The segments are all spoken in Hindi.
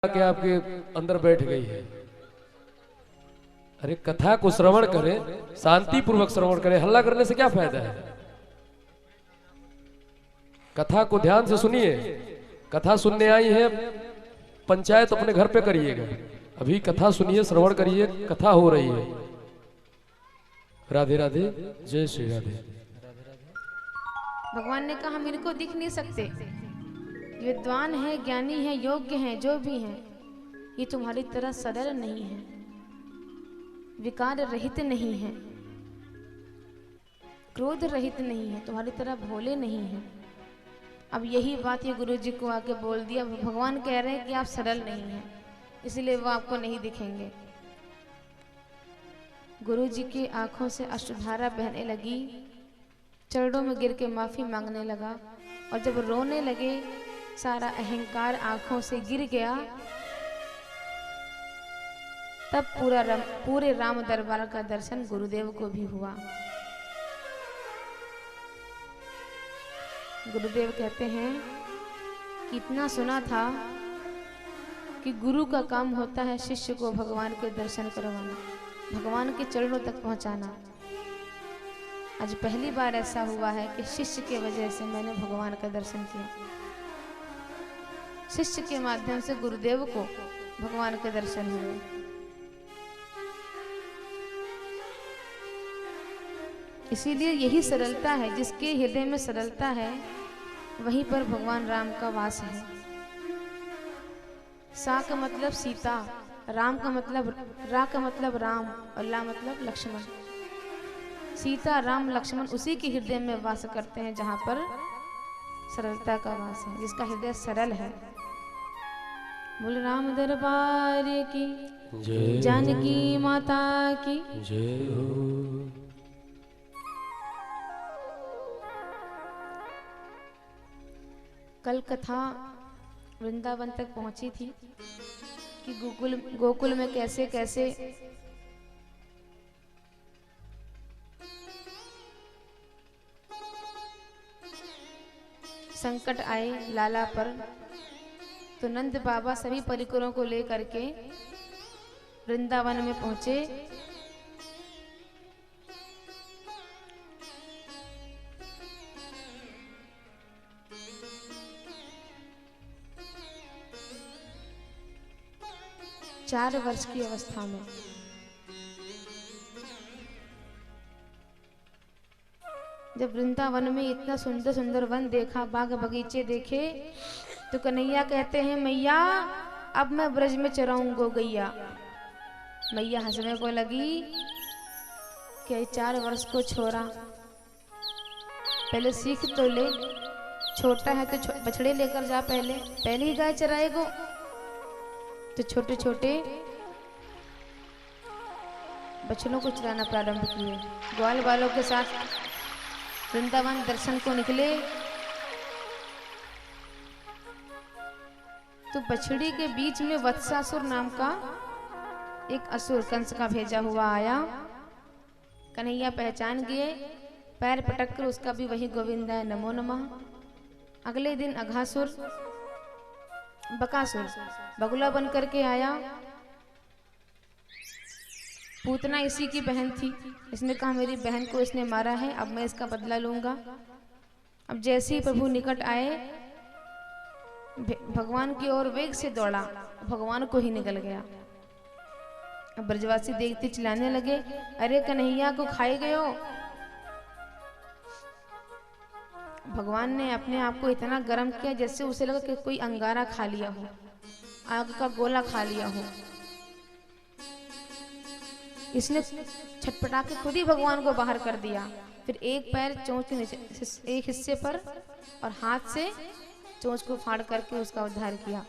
के आपके अंदर बैठ गई है। अरे कथा को श्रवण करें, शांति पूर्वक श्रवण करें, हल्ला करने से क्या फायदा है। कथा को ध्यान से सुनिए। कथा सुनने आई है, पंचायत अपने घर पे करिएगा। अभी कथा सुनिए, श्रवण करिए, कथा हो रही है। राधे राधे, जय श्री राधे। भगवान ने कहा हम इनको दिख नहीं सकते, विद्वान है, ज्ञानी है, योग्य हैं, जो भी हैं, ये तुम्हारी तरह सरल नहीं है, विकार रहित नहीं है, क्रोध रहित नहीं है, तुम्हारी तरह भोले नहीं है। अब यही बात ये गुरु जी को आके बोल दिया। भगवान कह रहे हैं कि आप सरल नहीं हैं, इसलिए वो आपको नहीं दिखेंगे। गुरु जी की आंखों से अश्रुधारा बहने लगी, चरणों में गिर के माफी मांगने लगा, और जब रोने लगे सारा अहंकार आंखों से गिर गया। तब पूरे राम दरबार का दर्शन गुरुदेव को भी हुआ। गुरुदेव कहते हैं कि इतना सुना था कि गुरु का काम होता है शिष्य को भगवान के दर्शन करवाना, भगवान के चरणों तक पहुंचाना। आज पहली बार ऐसा हुआ है कि शिष्य के वजह से मैंने भगवान का दर्शन किया। शिष्य के माध्यम से गुरुदेव को भगवान के दर्शन हुए। इसीलिए यही सरलता है, जिसके हृदय में सरलता है वहीं पर भगवान राम का वास है। सा का मतलब सीता, राम का मतलब रा का मतलब राम, और ला मतलब लक्ष्मण। सीता, राम, लक्ष्मण उसी के हृदय में वास करते हैं जहां पर सरलता का वास है, जिसका हृदय सरल है। बोल राम दरबार की जय, जानकी माता की जय हो। कल कथा वृंदावन तक पहुंची थी कि गोकुल में कैसे कैसे संकट आए लाला पर। तो नंद बाबा सभी परिकरों को लेकर के वृंदावन में पहुंचे। चार वर्ष की अवस्था में जब वृंदावन में इतना सुंदर सुंदर वन देखा, बाग बगीचे देखे, तो कन्हैया कहते हैं मैया अब मैं ब्रज में चराऊं गो गैया। मैया हंसने को लगी कि 4 वर्ष को छोरा, पहले सीख तो ले, छोटा है तो बछड़े लेकर जा, पहले ही गाय चराएगो। तो छोटे छोटे बछड़ों को चराना प्रारंभ किए। ग्वाल वालों के साथ वृंदावन दर्शन को निकले। तो बछड़ी के बीच में वत्सासुर नाम का एक असुर कंस का भेजा हुआ आया। कन्हैया पहचान गए, पैर पटक कर उसका भी वही गोविंदाय नमो नमः। अगले दिन अघासुर, बकासुर बगुला बन करके आया। पूतना इसी की बहन थी। इसने कहा मेरी बहन को इसने मारा है, अब मैं इसका बदला लूंगा। अब जैसे ही प्रभु निकट आए, भगवान की ओर वेग से दौड़ा, भगवान को ही निकल गया। अब ब्रजवासी देखते चिल्लाने लगे, अरे कन्हैया को खाए गयो। भगवान ने अपने आप को इतना गर्म किया जैसे उसे लगा कि कोई अंगारा खा लिया हो, आग का गोला खा लिया हो। इसने छटपटा के खुद ही भगवान को बाहर कर दिया। फिर एक पैर चोंच के नीचे एक हिस्से पर और हाथ से चोंच को फाड़ करके उसका उद्धार किया।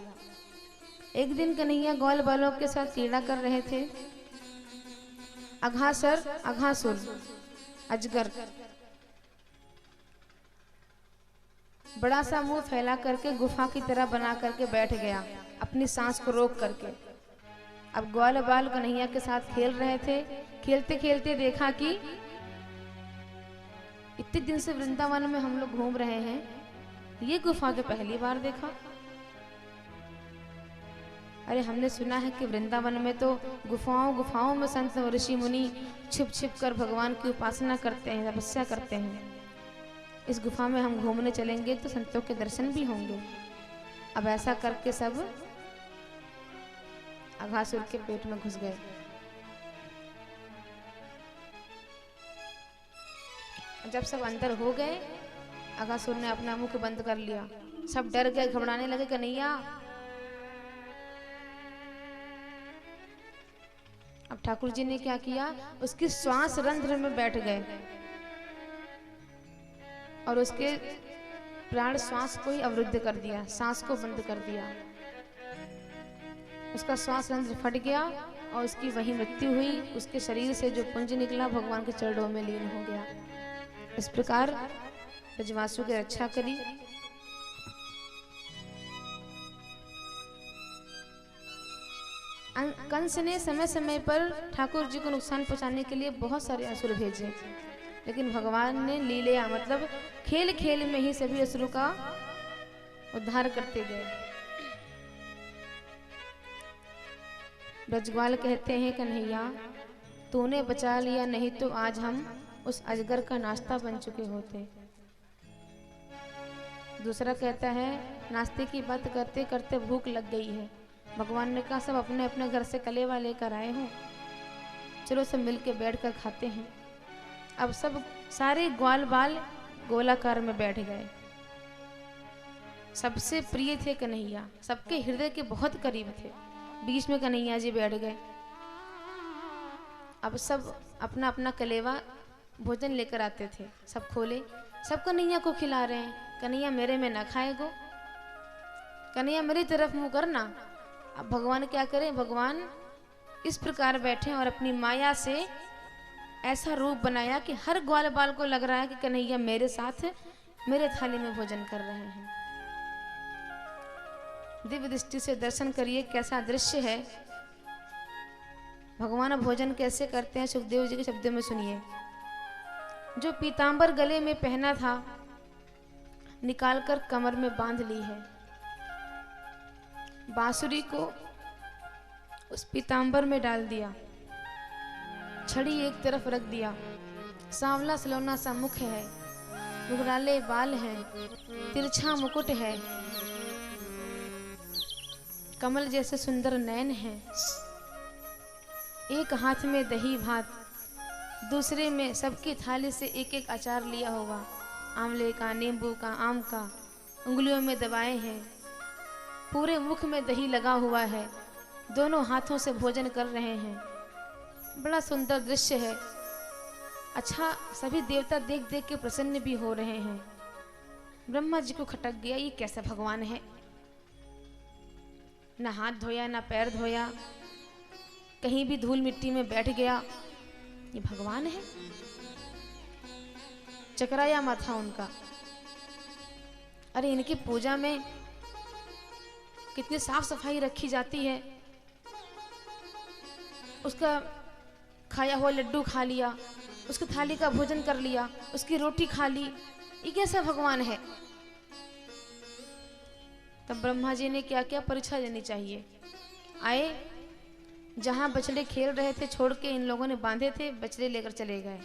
एक दिन कन्हैया ग्वाल बालों के साथ क्रीड़ा कर रहे थे। अघासुर अजगर बड़ा सा मुंह फैला करके गुफा की तरह बना करके बैठ गया, अपनी सांस को रोक करके। अब ग्वाल बाल कन्हैया के साथ खेल रहे थे। खेलते खेलते देखा कि इतने दिन से वृंदावन में हम लोग घूम रहे हैं, ये गुफा तो पहली बार देखा। अरे हमने सुना है कि वृंदावन में तो गुफाओं गुफाओं में संत ऋषि मुनि छिप छिप कर भगवान की उपासना करते हैं, तपस्या करते हैं। इस गुफा में हम घूमने चलेंगे तो संतों के दर्शन भी होंगे। अब ऐसा करके सब अघासुर के पेट में घुस गए। जब सब अंदर हो गए, अघासुर ने अपना मुख बंद कर लिया। सब डर गए, घबराने लगे, कन्हैया। अब ठाकुर जी ने क्या किया, उसकी श्वास रंध्र में बैठ गए और उसके प्राण श्वास को ही अवरुद्ध कर दिया, सांस को बंद कर दिया। उसका श्वास रंध्र फट गया और उसकी वही मृत्यु हुई। उसके शरीर से जो पुंज निकला भगवान के चरणों में लीन हो गया। इस प्रकार ब्रजवासियों की रक्षा करी। कंस ने समय समय पर ठाकुर जी को नुकसान पहुंचाने के लिए बहुत सारे असुर भेजे, लेकिन भगवान ने लीला मतलब खेल खेल में ही सभी असुरों का उद्धार करते गए। ब्रजग्वाल कहते हैं, कन्हैया तूने बचा लिया, नहीं तो आज हम उस अजगर का नाश्ता बन चुके होते। दूसरा कहता है, नाश्ते की बात करते करते भूख लग गई है। भगवान ने कहा सब अपने अपने घर से कलेवा लेकर आए हो, चलो सब मिलके बैठकर खाते हैं। अब सब सारे ग्वाल बाल गोलाकार में बैठ गए। सबसे प्रिय थे कन्हैया, सबके हृदय के बहुत करीब थे। बीच में कन्हैया जी बैठ गए। अब सब अपना अपना कलेवा भोजन लेकर आते थे, सब खोले, सब कन्हैया को खिला रहे हैं। कन्हैया मेरे में ना खाएगो, कन्हैया मेरी तरफ मुंह करना। अब भगवान क्या करें, भगवान इस प्रकार बैठे और अपनी माया से ऐसा रूप बनाया कि हर ग्वाल बाल को लग रहा है कि कन्हैया मेरे साथ मेरे थाली में भोजन कर रहे हैं। दिव्य दृष्टि से दर्शन करिए कैसा दृश्य है। भगवान भोजन कैसे करते हैं, सुखदेव जी के शब्दों में सुनिए। जो पीतांबर गले में पहना था निकालकर कमर में बांध ली है। बांसुरी को उस पीतांबर में डाल दिया, छड़ी एक तरफ रख दिया। सांवला सलोना सा मुख है, घुघराले बाल हैं, तिरछा मुकुट है, कमल जैसे सुंदर नयन हैं। एक हाथ में दही भात, दूसरे में सबकी थाली से एक एक अचार लिया होगा, आंवले का, नींबू का, आम का, उंगलियों में दबाए हैं। पूरे मुख में दही लगा हुआ है, दोनों हाथों से भोजन कर रहे हैं। बड़ा सुंदर दृश्य है। अच्छा, सभी देवता देख देख के प्रसन्न भी हो रहे हैं। ब्रह्मा जी को खटक गया, ये कैसा भगवान है, ना हाथ धोया ना पैर धोया, कहीं भी धूल मिट्टी में बैठ गया, ये भगवान है। चकराया माथा उनका। अरे इनकी पूजा में कितनी साफ सफाई रखी जाती है। उसका खाया हुआ लड्डू खा लिया, उसकी थाली का भोजन कर लिया, उसकी रोटी खा ली, ये कैसा भगवान है। तब ब्रह्मा जी ने क्या क्या परीक्षा लेनी चाहिए। आए, जहां बछड़े खेल रहे थे छोड़ के इन लोगों ने बांधे थे, बछड़े लेकर चले गए।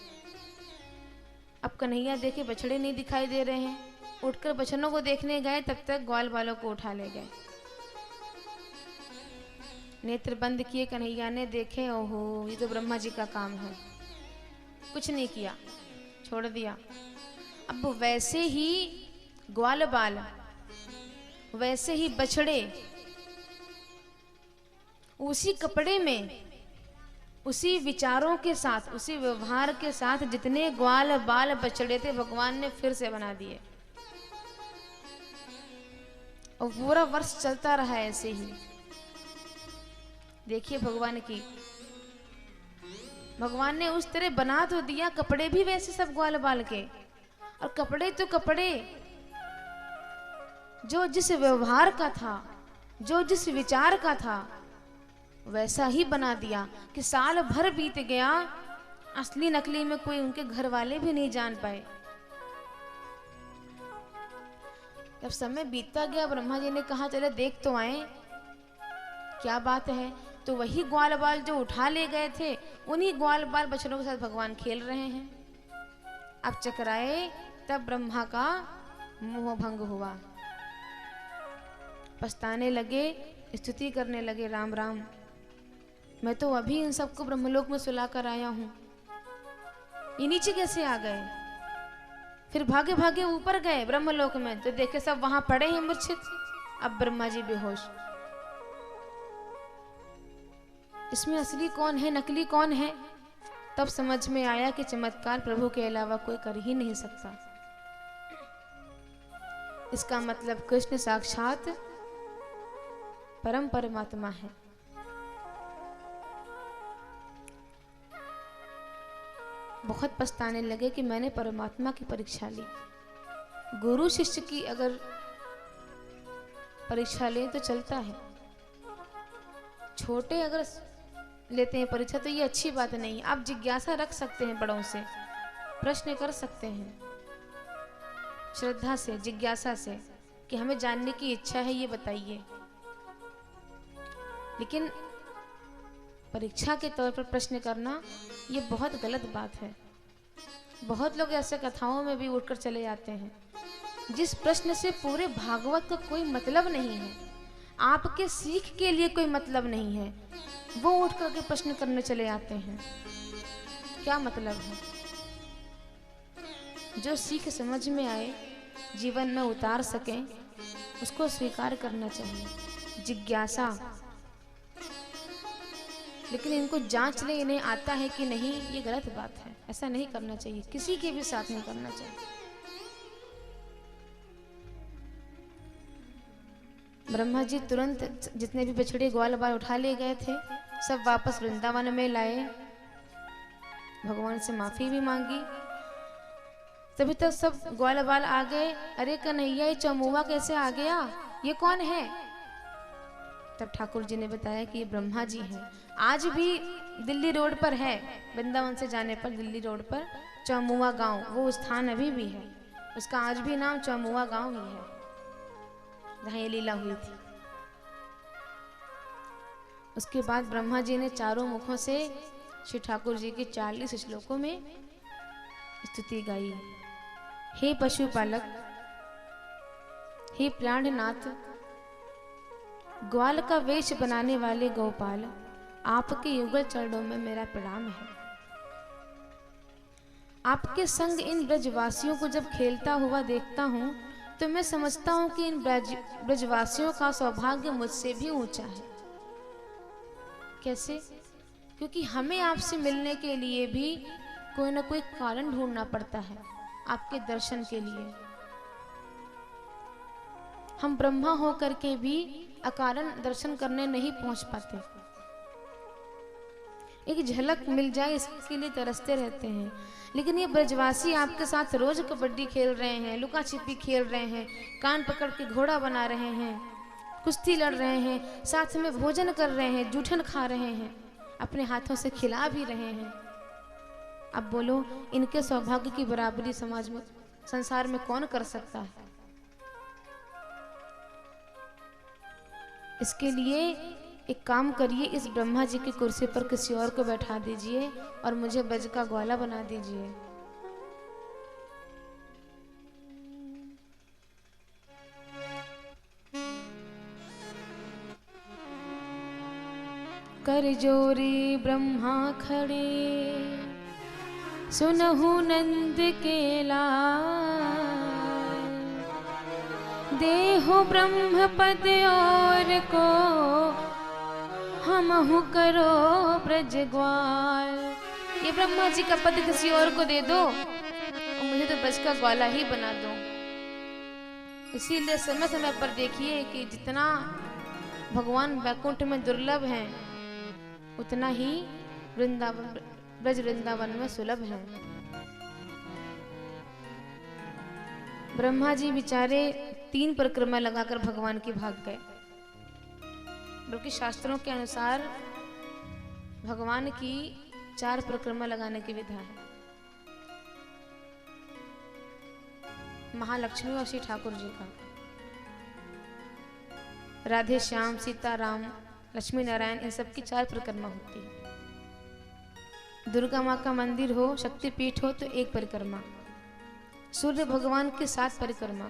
अब कन्हैया देखे बछड़े नहीं दिखाई दे रहे हैं, उठकर बछड़ों को देखने गए, तब तक ग्वाल बालों को उठा ले गए। नेत्र बंद किए कन्हैया ने, देखे ओहो ये तो ब्रह्मा जी का काम है। कुछ नहीं किया, छोड़ दिया। अब वैसे ही ग्वाल बाल, वैसे ही बछड़े उसी कपड़े में, उसी विचारों के साथ, उसी व्यवहार के साथ जितने ग्वाल बाल बछड़े थे भगवान ने फिर से बना दिए। और पूरा वर्ष चलता रहा ऐसे ही। देखिए भगवान की, भगवान ने उस तरह बना तो दिया, कपड़े भी वैसे सब ग्वाल बाल के। और कपड़े तो कपड़े, जो जिस व्यवहार का था, जो जिस विचार का था, वैसा ही बना दिया कि साल भर बीत गया, असली नकली में कोई उनके घर वाले भी नहीं जान पाए। जब समय बीतता गया, ब्रह्मा जी ने कहा चले देख तो आए। क्या बात है। तो वही ग्वाल बाल जो उठा ले गए थे, उन्हीं ग्वाल बाल बछड़ों के साथ भगवान खेल रहे हैं। अब चकराए, तब ब्रह्मा का मोह भंग हुआ। पछताने लगे, स्तुति करने लगे, राम राम, मैं तो अभी इन सबको ब्रह्मलोक में सुला कर आया हूं, ये नीचे कैसे आ गए। फिर भागे भागे ऊपर गए ब्रह्मलोक में, तो देखे सब वहां पड़े हैं मूर्छित। अब ब्रह्मा जी बेहोश। इसमें असली कौन है, नकली कौन है? तब समझ में आया कि चमत्कार प्रभु के अलावा कोई कर ही नहीं सकता। इसका मतलब कृष्ण साक्षात परम परमात्मा है। बहुत पछताने लगे कि मैंने परमात्मा की परीक्षा ली। गुरु शिष्य की अगर परीक्षा ले तो चलता है, छोटे अगर लेते हैं परीक्षा तो ये अच्छी बात नहीं। आप जिज्ञासा रख सकते हैं, बड़ों से प्रश्न कर सकते हैं, श्रद्धा से, जिज्ञासा से, कि हमें जानने की इच्छा है, ये बताइए। लेकिन परीक्षा के तौर पर प्रश्न करना ये बहुत गलत बात है। बहुत लोग ऐसे कथाओं में भी उठकर चले जाते हैं, जिस प्रश्न से पूरे भागवत का कोई मतलब नहीं है, आपके सीख के लिए कोई मतलब नहीं है, वो उठ करके प्रश्न करने चले आते हैं। क्या मतलब है? जो सीख समझ में आए, जीवन में उतार सकें, उसको स्वीकार करना चाहिए, जिज्ञासा। लेकिन इनको जांच ले, इन्हें आता है कि नहीं, ये गलत बात है। ऐसा नहीं करना चाहिए, किसी के भी साथ नहीं करना चाहिए। ब्रह्मा जी तुरंत जितने भी बछड़े ग्वाल बाल उठा ले गए थे, सब वापस वृंदावन में लाए, भगवान से माफी भी मांगी। तभी तक सब ग्वाल बाल आ गए। अरे कन्हैया, ये चौमुआ कैसे आ गया, ये कौन है? तब ठाकुर जी ने बताया कि ये ब्रह्मा जी हैं। आज भी दिल्ली रोड पर है, वृंदावन से जाने पर दिल्ली रोड पर चौमुआ गांव, वो स्थान अभी भी है, उसका आज भी नाम चौमुआ गांव ही है, जहाँ ये लीला हुई थी। उसके बाद ब्रह्मा जी ने चारों मुखों से श्री ठाकुर जी के 40 श्लोकों में स्तुति गाई। हे पशुपालक, हे प्राणनाथ, ग्वाल का वेश बनाने वाले गोपाल, आपके युगल चरणों में मेरा प्रणाम है। आपके संग इन ब्रजवासियों को जब खेलता हुआ देखता हूँ, तो मैं समझता हूँ कि इन ब्रजवासियों का सौभाग्य मुझसे भी ऊंचा है। कैसे? क्योंकि हमें आपसे मिलने के लिए भी कोई ना कोई कारण ढूंढना पड़ता है, आपके दर्शन के लिए। हम ब्रह्मा होकर के भी अकारण दर्शन करने नहीं पहुंच पाते। एक झलक मिल जाए इसके लिए तरसते रहते हैं। लेकिन ये ब्रजवासी आपके साथ रोज कबड्डी खेल रहे हैं, लुका छिपी खेल रहे हैं, कान पकड़ के घोड़ा बना रहे हैं, कुश्ती लड़ रहे हैं, साथ में भोजन कर रहे हैं, जूठन खा रहे हैं, अपने हाथों से खिला भी रहे हैं। अब बोलो, इनके सौभाग्य की बराबरी समाज में, संसार में कौन कर सकता है? इसके लिए एक काम करिए, इस ब्रह्मा जी की कुर्सी पर किसी और को बैठा दीजिए और मुझे ब्रज का ग्वाला बना दीजिए। कर जोरी ब्रह्मा खड़े, सुनहु नंद के लाल, देहो ब्रह्म पद और को, हमहु करो ब्रज ग्वाल। ये ब्रह्मा जी का पद किसी और को दे दो और मुझे तो ब्रज का ग्वाला ही बना दो। इसीलिए समय समय पर देखिए कि जितना भगवान वैकुंठ में दुर्लभ हैं, उतना ही वृंदावन, ब्रज वृंदावन में सुलभ है। ब्रह्मा जी बेचारे 3 परिक्रमा लगाकर भगवान की भाग गए। बल्कि शास्त्रों के अनुसार भगवान की 4 परिक्रमा लगाने की विधा है। महालक्ष्मी और श्री ठाकुर जी का, राधे श्याम, सीता राम, लक्ष्मी नारायण इन सब की 4 परिक्रमा होती है। दुर्गा माँ का मंदिर हो, शक्तिपीठ हो तो 1 परिक्रमा, सूर्य भगवान की 7 परिक्रमा,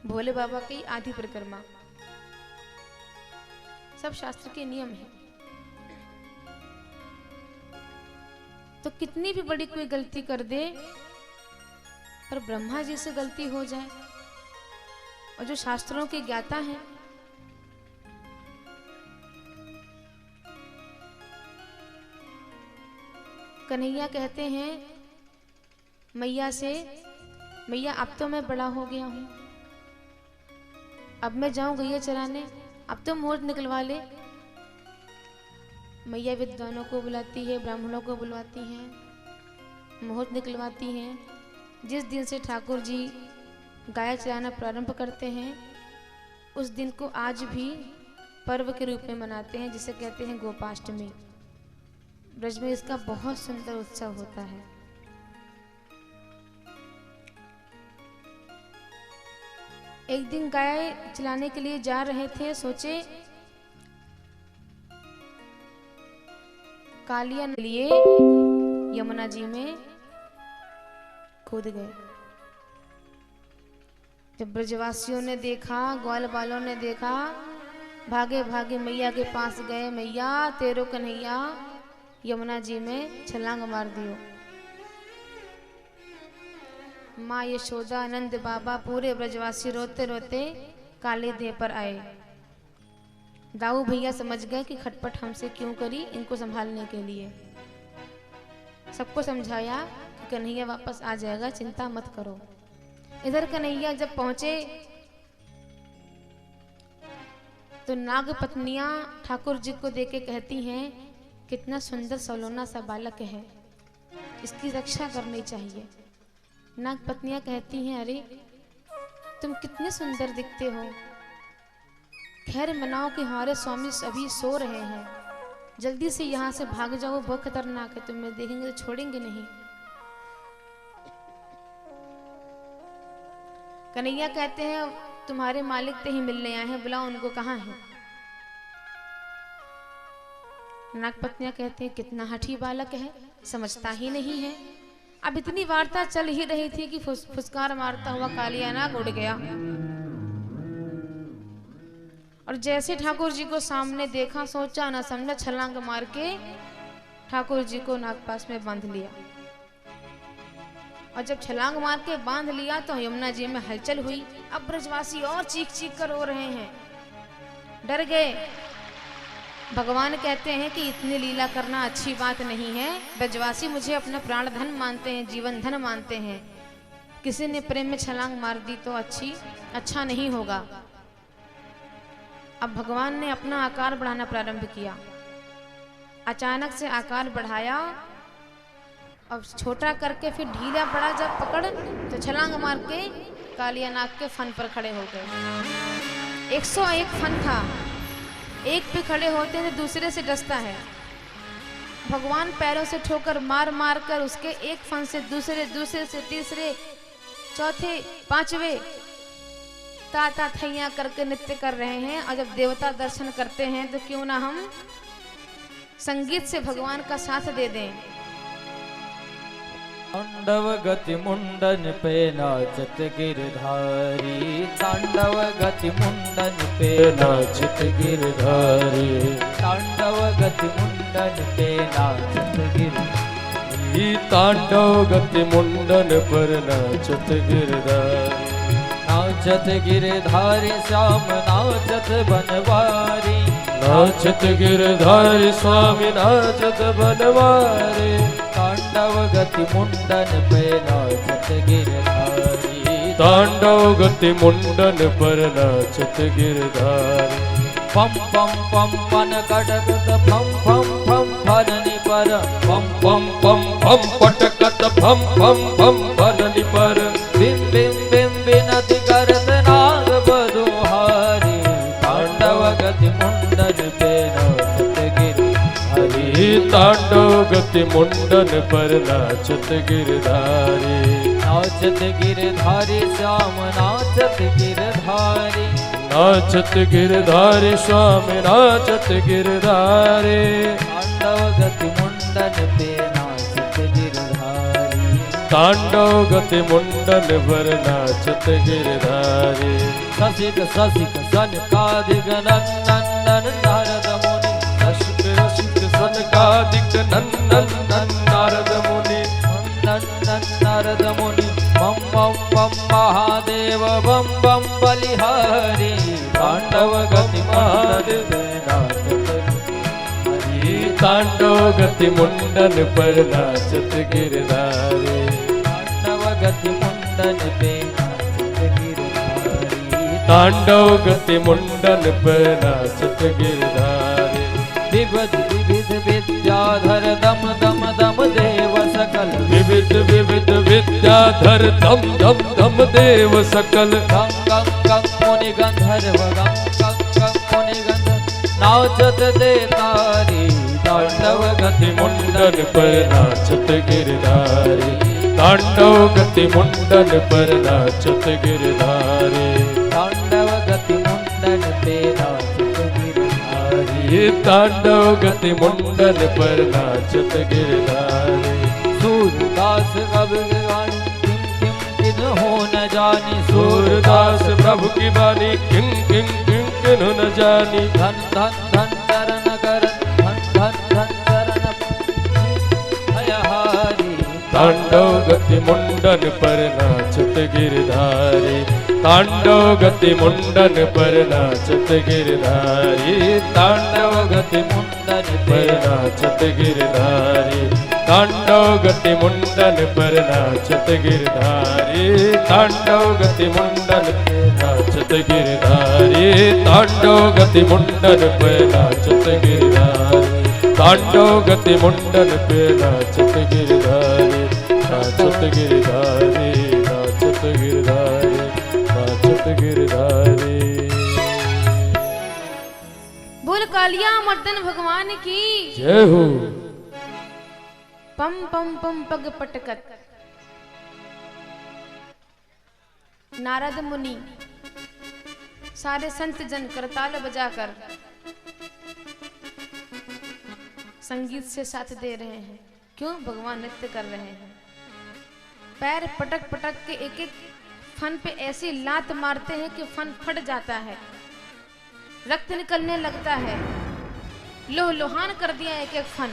भोले बाबा की आधी परिक्रमा, सब शास्त्र के नियम है। तो कितनी भी बड़ी कोई गलती कर दे, पर ब्रह्मा जी से गलती हो जाए, और जो शास्त्रों के ज्ञाता हैं, कन्हैया कहते हैं मैया से, मैया अब तो मैं बड़ा हो गया हूं, अब मैं जाऊं गैया चराने, अब तो मोर निकलवा ले। मैया विद्वानों को बुलाती है, ब्राह्मणों को बुलवाती हैं, मुहूर्त निकलवाती हैं। जिस दिन से ठाकुर जी गाय चराना प्रारंभ करते हैं, उस दिन को आज भी पर्व के रूप में मनाते हैं, जिसे कहते हैं गोपाष्टमी। ब्रज में इसका बहुत सुंदर उत्सव होता है। एक दिन गाय चलाने के लिए जा रहे थे, सोचे कालिया लिए यमुना जी में कूद गए। जब ब्रजवासियों ने देखा, ग्वाल बालों ने देखा, भागे भागे मैया के पास गए, मैया तेरो कन्हैया यमुना जी में छलांग मार दियो। माँ यशोदा, नंद बाबा, पूरे ब्रजवासी रोते रोते काली देह पर आए। दाऊ भैया समझ गए कि खटपट हमसे क्यों करी, इनको संभालने के लिए। सबको समझाया कि कन्हैया वापस आ जाएगा, चिंता मत करो। इधर कन्हैया जब पहुंचे तो नाग पत्नियां ठाकुर जी को देख के कहती हैं, कितना सुंदर सलोना सा बालक है, इसकी रक्षा करनी चाहिए। नाग पत्नियां कहती हैं, अरे तुम कितने सुंदर दिखते हो, खैर मनाओ कि हमारे स्वामी अभी सो रहे हैं, जल्दी से यहाँ से भाग जाओ, बहुत खतरनाक है, तुम्हें देखेंगे तो छोड़ेंगे नहीं। कन्हैया कहते हैं, तुम्हारे मालिक तो ही मिलने आए हैं, बुलाओ उनको, कहाँ है। नागपत्नियां कहते हैं, कितना हठी बालक है, समझता ही नहीं है। अब इतनी वार्ता चल ही रही थी कि फुसकार मारता हुआ कालिया नाग उड़ गया, और जैसे ठाकुर जी को सामने देखा, सोचा न समझा, छलांग मार के ठाकुर जी को नागपास में बांध लिया। और जब छलांग मार के बांध लिया तो यमुना जी में हलचल हुई। अब ब्रजवासी और चीख चीख कर रो रहे हैं, डर गए। भगवान कहते हैं कि इतनी लीला करना अच्छी बात नहीं है। ब्रजवासी मुझे अपना प्राण धन मानते हैं, जीवन धन मानते हैं, किसी ने प्रेम में छलांग मार दी तो अच्छा नहीं होगा। अब भगवान ने अपना आकार बढ़ाना प्रारंभ किया। अचानक से आकार बढ़ाया, अब छोटा करके फिर ढीला पड़ा, जब पकड़ तो छलांग मार के कालिया नाग के फन पर खड़े हो गए। 101 फन था, एक पे खड़े होते हैं तो दूसरे से डसता है। भगवान पैरों से ठोकर मार मार कर उसके एक फन से दूसरे, दूसरे से तीसरे, चौथे, पांचवे ताता थैया करके नृत्य कर रहे हैं। और जब देवता दर्शन करते हैं तो क्यों ना हम संगीत से भगवान का साथ दे दें। तांडव गति मुंडन पे नाचत गिरधारी, तांडव गति मुंडन पे नाचत गिरधारी, तांडव गति मुंडन पे नाचत गिरधारी, तांडव गति मुंडन पर नाचत गिरधारी, नाचत गिरधारी श्याम नाचत बनवारी, नाचत गिरधारी स्वामी नाचत बनवारी, तांडव गति मुंडन पे नाचत गिरधारी, तांडव गति मुंडन पर नाचत गिरधारी, पम पम पम पन कटकत फम फम फम फननि पर, पम पम पम पम पटकत फम फम फम फननि पर, बिम बिम बिम बिनति करत नाग बधुहारी, तांडव गति मुंडन पे नाचत गिरधारी, तांडव गति मुंडन पर नाचत गिरधारी, नाचत गिरधारी श्याम नाचत गिरधारी, नाचत गिरधारी स्वामी नाचत गिरधारी। तांडव गति मुंडन पे नाचत गिरधारी। तांडव गति मुंडन पर नाचत गिरधारी। ससिक ससिक सनकादिक नंदन नारद मुनि। रसिक रसिक सनकादिक नंदन नारद मुनि। नंदन नारद मुनि। बम बम बम महादेव बम बम बलिहारी। तांडव गति महादेव नाचत गिरधारी। तांडव गति मुंडन पर नाचत गिरधारी। तांडव गति मुंडन पे नाचत गिरधारी। तांडव गति मुंडन पर नाचत गिरधारी। विविध विविध विद्याधर दम दम दम देव सकल। विविध विविध विद्याधर दम दम दम देव सकल। गंग गंग गंग मुनि गंधर्व गंग गंग गंग मुनि गंधर्व नाचत दे तारी। तांडव गति मुंडन पर नाचत गिरधारी। तांडव गति मुंडन पर नाचत गिरधारी। तांडव गति मुंडन पे नाचत गिरधारी। तांडव गति मुंडन पर नाचत गिरधारी। सूरदास प्रभु की वाणी किम किम किन हो न जानी। सूरदास प्रभु की वाणी किम किम किम किन न जानी। धन धन धन चरण करन धन धन धन चरण भयहारी। तांडव गति मुंडन पर नाचत गिरधारी। तांडव गति मुंडन पर नाचत गिरधारी। तांडव गति मुंडन पर नाचत गिरधारी। तांडव गति मुंडन पर नाचत गिरधारी। तांडव गति मुंडन नाचत गिरधारी। तांडव गति मुंडन पर नाचत गिरधारी। तांडव गति मुंडन पे नाचत गिरधारी। नाचत गिरधारी नाचत गिरधारी नाचत गिरधारी। बोल कालिया मर्दन भगवान की जय हो। पम पम पम पग पटकत। नारद मुनि सारे संत जन करताल बजाकर संगीत से साथ दे रहे हैं। क्यों? भगवान नृत्य कर रहे हैं। पैर पटक पटक के एक एक फन पे ऐसी लात मारते हैं कि फन फट जाता है, रक्त निकलने लगता है, लोह लोहान कर दिया एक एक फन।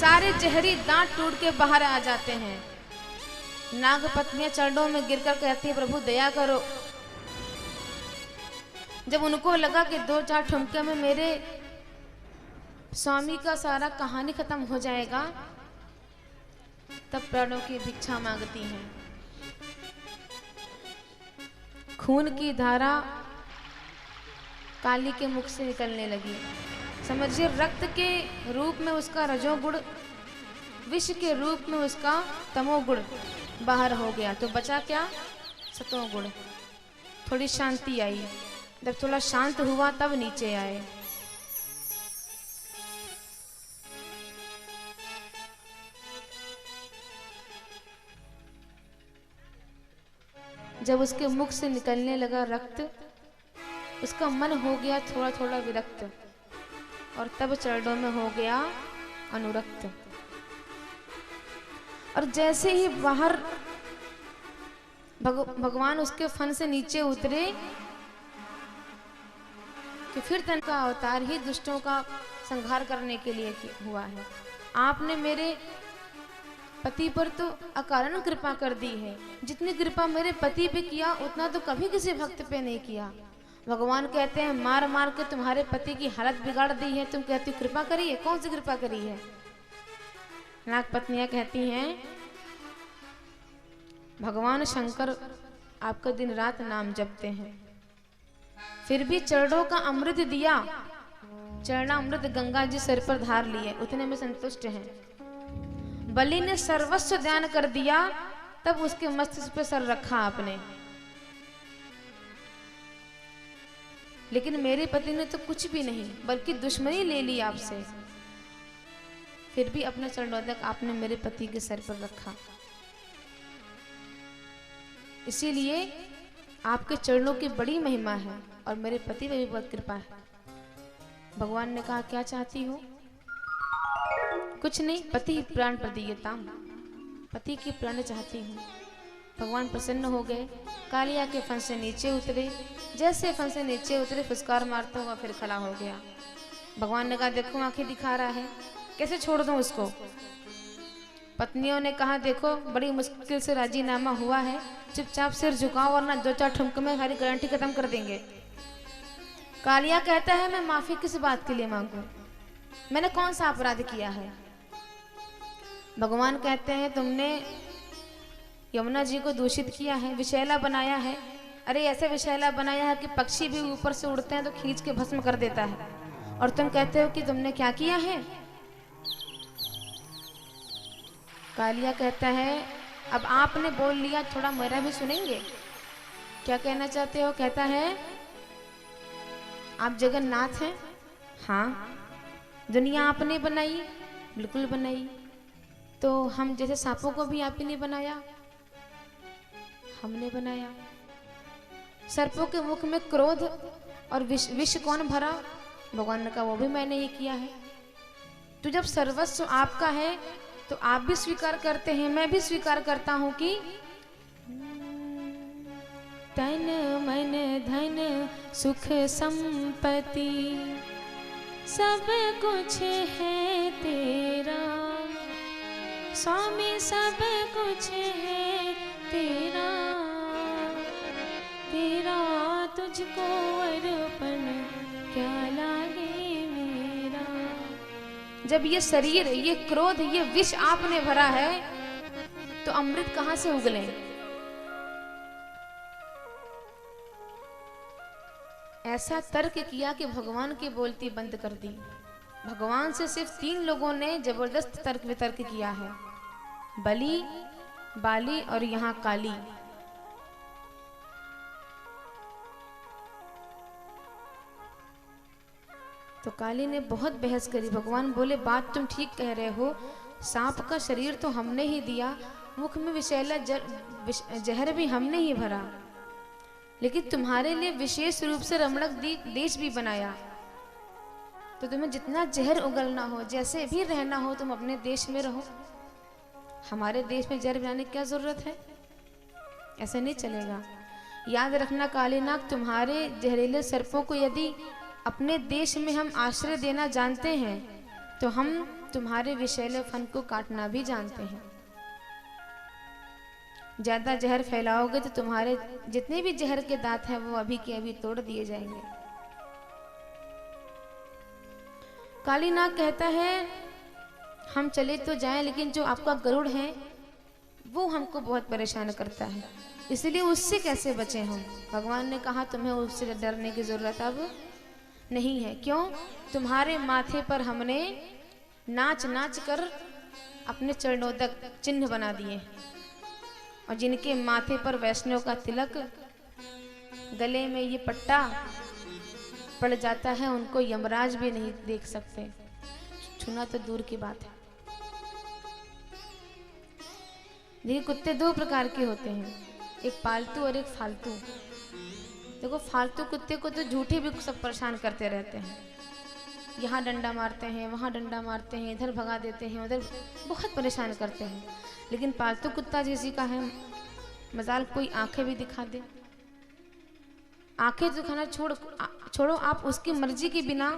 सारे जहरी दांत टूट के बाहर आ जाते हैं। नाग पत्नियां चरणों में गिरकर कहती है प्रभु दया करो। जब उनको लगा कि दो चार ठुमके में मेरे स्वामी का सारा कहानी खत्म हो जाएगा, तब प्राणों की भिक्षा मांगती हैं। खून की धारा काली के मुख से निकलने लगी। समझिए रक्त के रूप में उसका रजोगुण, विष के रूप में उसका तमोगुण बाहर हो गया। तो बचा क्या? सतोगुण। थोड़ी शांति आई। जब थोड़ा शांत हुआ तब नीचे आए। जब उसके मुख से निकलने लगा रक्त, उसका मन हो गया थोड़ा थोड़ा विरक्त और तब चरणों में हो गया अनुरक्त। और जैसे ही बाहर भगवान उसके फन से नीचे उतरे कि फिर तन का अवतार ही दुष्टों का संहार करने के लिए हुआ है। आपने मेरे पति पर तो अकारण कृपा कर दी है। जितनी कृपा मेरे पति पे किया उतना तो कभी किसी भक्त पे नहीं किया। भगवान कहते हैं मार मार के तुम्हारे पति की हालत बिगाड़ दी है, तुम कहती हो कृपा करी है। कौन सी कृपा करी है? नाग पत्नियां कहती हैं भगवान शंकर आपका दिन रात नाम जपते हैं, फिर भी चरणों का अमृत दिया। चरणामृत गंगा जी सिर पर धार लिए, उतने में संतुष्ट हैं। बलि ने सर्वस्व दान कर दिया, तब उसके मस्तिष्क पे सर रखा आपने। लेकिन मेरे पति ने तो कुछ भी नहीं बल्कि दुश्मनी ले ली आपसे, फिर भी अपना चरणोदक आपने मेरे पति के सर पर रखा। इसीलिए आपके चरणों की बड़ी महिमा है और मेरे पति पे भी बहुत कृपा है। भगवान ने कहा क्या चाहती हो? कुछ नहीं, पति ही प्राण प्रदीयताम, पति की प्राण चाहती हूँ। भगवान प्रसन्न हो गए, कालिया के फन से नीचे उतरे। जैसे फन से नीचे उतरे फुसकार मारता हुआ फिर खड़ा हो गया। भगवान ने कहा देखो आंखें दिखा रहा है, कैसे छोड़ दूं उसको? पत्नियों ने कहा देखो बड़ी मुश्किल से राजीनामा हुआ है, चुपचाप सिर झुकाओ वरना दो चार ठुमक में हमारी गारंटी खत्म कर देंगे। कालिया कहता है मैं माफी किस बात के लिए मांगू, मैंने कौन सा अपराध किया है? भगवान कहते हैं तुमने यमुना जी को दूषित किया है, विषैला बनाया है। अरे ऐसे विषैला बनाया है कि पक्षी भी ऊपर से उड़ते हैं तो खींच के भस्म कर देता है, और तुम कहते हो कि तुमने क्या किया है? कालिया कहता है अब आपने बोल लिया, थोड़ा मेरा भी सुनेंगे? क्या कहना चाहते हो? कहता है आप जगन्नाथ हैं? हाँ। दुनिया आपने बनाई? बिल्कुल बनाई। तो हम जैसे सांपों को भी आप ही ने बनाया? हमने बनाया। सर्पों के मुख में क्रोध और विष कौन भरा? भगवान ने कहा वो भी मैंने ही किया है। तो जब सर्वस्व आपका है तो आप भी स्वीकार करते हैं, मैं भी स्वीकार करता हूं कि तन मन धन सुख संपत्ति सब कुछ है तेरा, स्वामी सब कुछ है तेरा, तेरा तुझको अर्पण क्या लागे मेरा। जब ये शरीर, ये क्रोध, ये विष आपने भरा है तो अमृत कहां से उगले? ऐसा तर्क किया कि भगवान की बोलती बंद कर दी। भगवान से सिर्फ 3 लोगों ने जबरदस्त तर्क वितर्क किया है, बलि, बाली और यहाँ काली। तो काली ने बहुत बहस करी। भगवान बोले बात तुम ठीक कह रहे हो, सांप का शरीर तो हमने ही दिया, मुख में विषैला जहर भी हमने ही भरा, लेकिन तुम्हारे लिए विशेष रूप से रमणक देश भी बनाया। तो तुम्हें जितना जहर उगलना हो, जैसे भी रहना हो, तुम अपने देश में रहो, हमारे देश में जहर बनाने की क्या जरूरत है? ऐसा नहीं चलेगा। याद रखना कालीनाग, तुम्हारे जहरीले सर्पों को यदि अपने देश में हम आश्रय देना जानते हैं तो हम तुम्हारे विषैले फन को काटना भी जानते हैं। ज्यादा जहर फैलाओगे तो तुम्हारे जितने भी जहर के दांत हैं वो अभी के अभी तोड़ दिए जाएंगे। कालीनाग कहता है हम चले तो जाएं, लेकिन जो आपका गरुड़ है वो हमको बहुत परेशान करता है, इसलिए उससे कैसे बचें हम? भगवान ने कहा तुम्हें उससे डरने की जरूरत अब नहीं है। क्यों? तुम्हारे माथे पर हमने नाच नाच कर अपने चरणोदक चिन्ह बना दिए, और जिनके माथे पर वैष्णव का तिलक, गले में ये पट्टा पड़ जाता है, उनको यमराज भी नहीं देख सकते, छूना तो दूर की बात है। देखिए कुत्ते 2 प्रकार के होते हैं, एक पालतू और एक फालतू। देखो फालतू कुत्ते को तो झूठे भी सब परेशान करते रहते हैं, यहाँ डंडा मारते हैं, वहाँ डंडा मारते हैं, इधर भगा देते हैं, उधर बहुत परेशान करते हैं। लेकिन पालतू कुत्ता जैसी का है, मजाल कोई आंखें भी दिखा दे, आंखें दिखाना छोड़ो, आप उसकी मर्जी के बिना,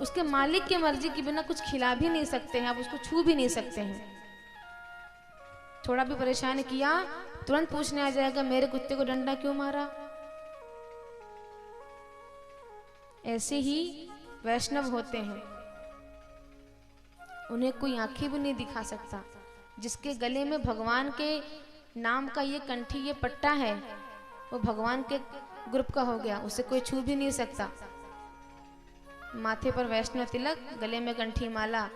उसके मालिक की मर्जी के बिना कुछ खिला भी नहीं सकते हैं, आप उसको छू भी नहीं सकते हैं। थोड़ा भी परेशान किया तुरंत पूछने आ जाएगा मेरे कुत्ते को डंडा क्यों मारा। ऐसे ही वैष्णव होते हैं, उन्हें कोई आंखें भी नहीं दिखा सकता। जिसके गले में भगवान के नाम का ये कंठी, ये पट्टा है, वो भगवान के ग्रुप का हो गया, उसे कोई छू भी नहीं सकता। माथे पर वैष्णव तिलक, गले में कंठी माला,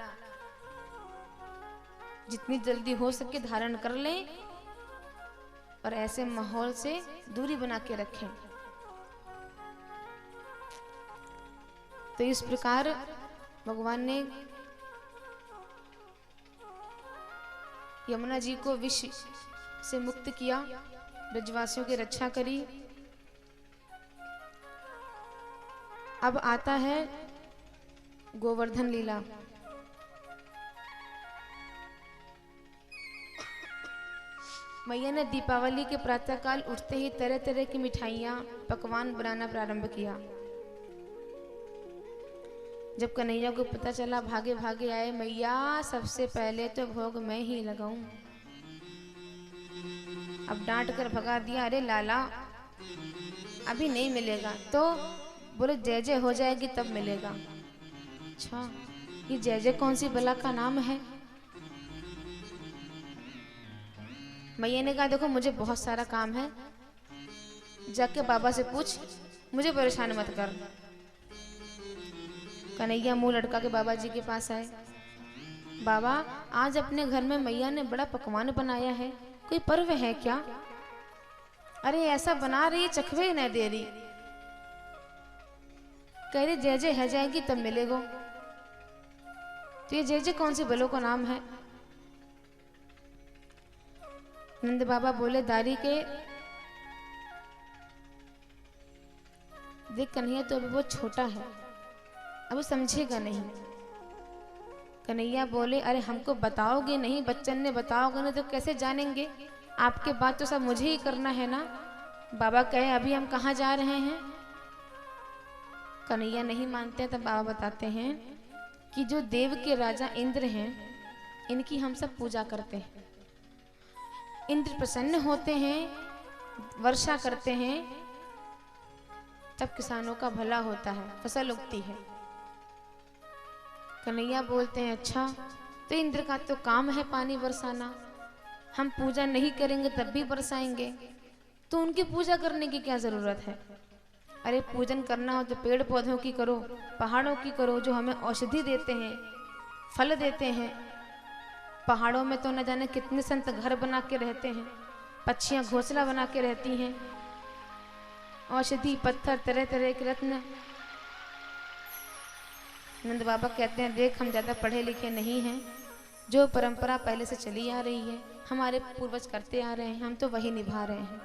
जितनी जल्दी हो सके धारण कर लें और ऐसे माहौल से दूरी बना के रखें। तो इस प्रकार भगवान ने यमुना जी को विष से मुक्त किया, ब्रजवासियों की रक्षा करी, अब आता है गोवर्धन लीला। मैया ने दीपावली के प्रातःकाल उठते ही तरह तरह की मिठाइयाँ पकवान बनाना प्रारंभ किया। जब कन्हैया को पता चला, भागे भागे आए, मैया सबसे पहले तो भोग मैं ही लगाऊं। अब डांट कर भगा दिया, अरे लाला अभी नहीं मिलेगा। तो बोले जय जय हो जाएगी तब मिलेगा। अच्छा, ये जय जय कौन सी बला का नाम है? मैया ने कहा देखो मुझे बहुत सारा काम है, जाके बाबा से पूछ, मुझे परेशान मत कर। कन्हैया मुंह लटका के बाबा जी के पास आए। बाबा आज अपने घर में मैया ने बड़ा पकवान बनाया है, कोई पर्व है क्या? अरे ऐसा बना रही चखवे न दे रही। कह रही जय जय है जाएगी तब मिलेगो। तो ये जय जय कौन सी बलों का नाम है? नंद बाबा बोले दारी के देख कन्हैया तो अभी बहुत छोटा है, अब समझेगा नहीं। कन्हैया बोले अरे हमको बताओगे नहीं, बच्चन ने बताओगे नहीं तो कैसे जानेंगे? आपके बात तो सब मुझे ही करना है ना। बाबा कहे अभी हम कहाँ जा रहे हैं? कन्हैया नहीं मानते, तब बाबा बताते हैं कि जो देव के राजा इंद्र हैं, इनकी हम सब पूजा करते हैं। इंद्र प्रसन्न होते हैं, वर्षा करते हैं, तब किसानों का भला होता है, फसल उगती है। कन्हैया बोलते हैं अच्छा, तो इंद्र का तो काम है पानी बरसाना, हम पूजा नहीं करेंगे तब भी बरसाएंगे, तो उनकी पूजा करने की क्या जरूरत है? अरे पूजन करना हो तो पेड़ पौधों की करो, पहाड़ों की करो, जो हमें औषधि देते हैं, फल देते हैं। पहाड़ों में तो न जाने कितने संत घर बना के रहते हैं, पक्षियां घोंसला बना के रहती हैं, औषधि पत्थर तरह तरह के रत्न। नंद बाबा कहते हैं देख हम ज़्यादा पढ़े लिखे नहीं हैं, जो परंपरा पहले से चली आ रही है, हमारे पूर्वज करते आ रहे हैं, हम तो वही निभा रहे हैं।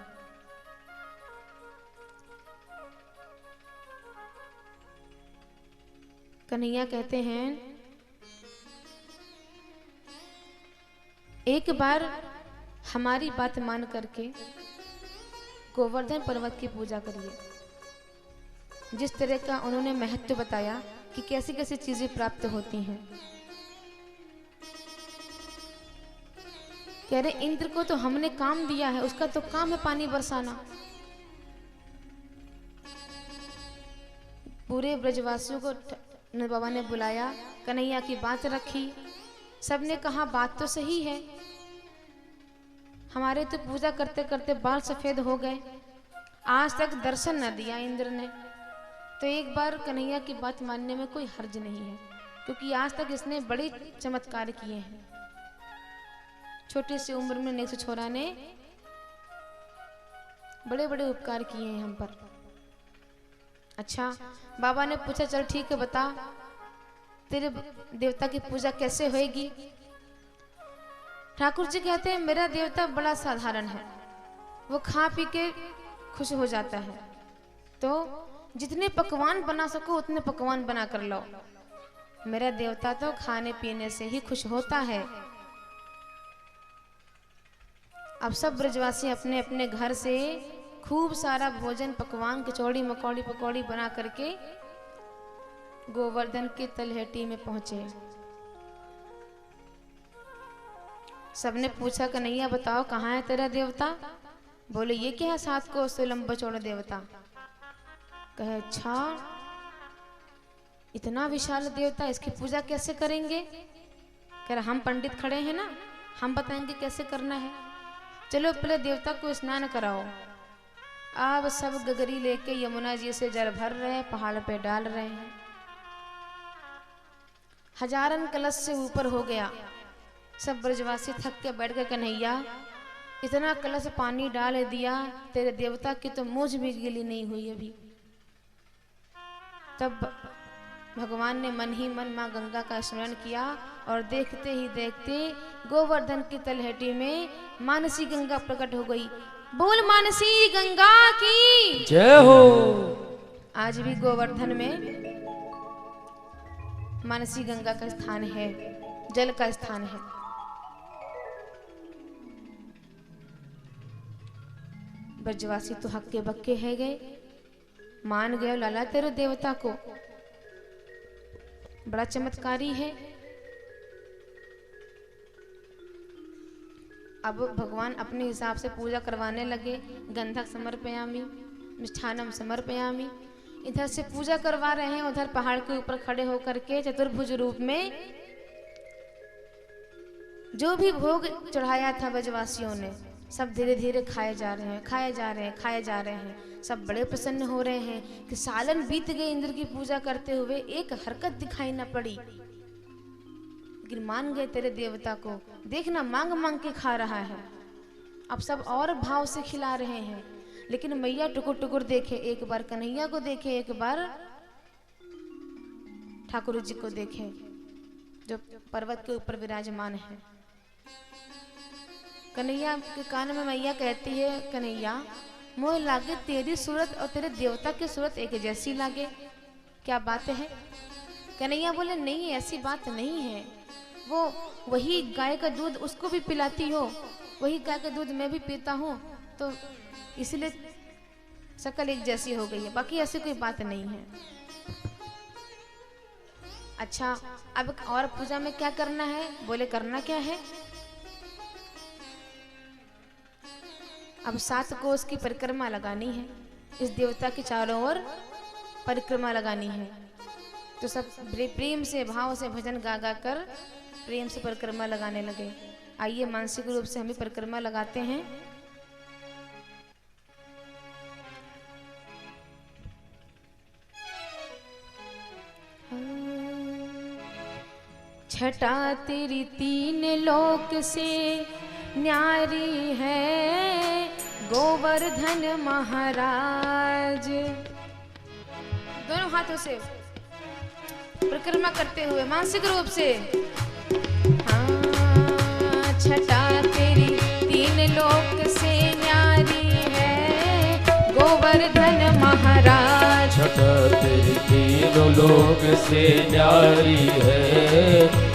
कन्हैया कहते हैं एक बार हमारी बात मान करके गोवर्धन पर्वत की पूजा करिए। जिस तरह का उन्होंने महत्व बताया कि कैसी कैसी चीजें प्राप्त होती हैं। कह रहे इंद्र को तो हमने काम दिया है, उसका तो काम है पानी बरसाना। पूरे ब्रजवासियों को नंद बाबा ने बुलाया, कन्हैया की बात रखी, सबने कहा बात तो सही है, हमारे तो पूजा करते करते बाल सफेद हो गए, आज तक दर्शन न दिया इंद्र ने, तो एक बार कन्हैया की बात मानने में कोई हर्ज नहीं है, क्योंकि आज तक इसने बड़े चमत्कार किए हैं। छोटी सी उम्र में नेक्स्ट छोरा ने बड़े बड़े उपकार किए हैं हम पर। अच्छा, बाबा ने पूछा चल ठीक है बता, तेरे देवता की पूजा कैसे होएगी? ठाकुर जी कहते हैं मेरा देवता बड़ा साधारण है, वो खा पी के खुश हो जाता है, तो जितने पकवान बना सको उतने पकवान बना कर लो। मेरा देवता तो खाने पीने से ही खुश होता है। अब सब ब्रजवासी अपने अपने घर से खूब सारा भोजन, पकवान, कचौड़ी मकौड़ी पकौड़ी बना करके गोवर्धन की तलहटी में पहुंचे। सबने पूछा कन्हैया बताओ कहाँ है तेरा देवता? बोले ये क्या है 7 कोस से लंबा चौड़ा देवता? कहे अच्छा इतना विशाल देवता, इसकी पूजा कैसे करेंगे? कह रहा हम पंडित खड़े हैं ना, हम बताएंगे कैसे करना है। चलो पहले देवता को स्नान कराओ। अब सब गगरी लेके यमुना जी से जल भर रहे हैं, पहाड़ पे डाल रहे हैं। हजारन कलश से ऊपर हो गया। सब ब्रजवासी थक के बैठ गए, कन्हैया इतना कलश पानी डाल दिया, तेरे देवता की तो मूंछ भी गीली नहीं हुई अभी। तब भगवान ने मन ही मन माँ गंगा का स्मरण किया और देखते ही देखते गोवर्धन की तलहटी में मानसी गंगा प्रकट हो गई। बोल मानसी गंगा की जय हो। आज भी गोवर्धन में मानसी गंगा का स्थान है, जल का स्थान है। ब्रजवासी तो हक्के बक्के है गए, मान गए लाला तेरे देवता को, बड़ा चमत्कारी है। अब भगवान अपने हिसाब से पूजा करवाने लगे। गंधक समर्पयामि, मिष्ठानम समर्पयामि, इधर से पूजा करवा रहे हैं, उधर पहाड़ के ऊपर खड़े होकर के चतुर्भुज रूप में जो भी भोग चढ़ाया था ब्रजवासियों ने, सब धीरे धीरे खाए जा रहे हैं, खाए जा रहे हैं, खाए जा रहे हैं। सब बड़े प्रसन्न हो रहे हैं कि सालन बीत गए इंद्र की पूजा करते हुए, एक हरकत दिखाई न पड़ी, लेकिन मान गए तेरे देवता को। देखना मांग मांग के खा रहा है, अब सब और भाव से खिला रहे हैं, लेकिन मैया टुकुर टुकुर देखे, एक बार कन्हैया को देखे, एक बार ठाकुर जी को देखे जो पर्वत के ऊपर विराजमान है। कन्हैया के कान में मैया कहती है, कन्हैया मोह लागे तेरी सूरत और तेरे देवता की सूरत एक जैसी लागे, क्या बात है? कन्हैया बोले नहीं, ऐसी बात नहीं है, वो वही गाय का दूध उसको भी पिलाती हो, वही गाय का दूध मैं भी पीता हूँ, तो इसलिए शकल एक जैसी हो गई है, बाकी ऐसी कोई बात नहीं है। अच्छा, अब और पूजा में क्या करना है? बोले करना क्या है? अब 7 कोस की परिक्रमा लगानी है, इस देवता के चारों ओर परिक्रमा लगानी है। तो सब प्रेम से भाव से भजन गा गा कर प्रेम से परिक्रमा लगाने लगे। आइए मानसिक रूप से हम भी परिक्रमा लगाते हैं। छटा तेरी 3 लोक से न्यारी है, गोवर्धन महाराज। दोनों हाथों से परिक्रमा करते हुए मानसिक रूप से, हाँ, छटा तेरी 3 लोक से न्यारी है, गोवर्धन महाराज। छटा तेरी 3 लोक से न्यारी है,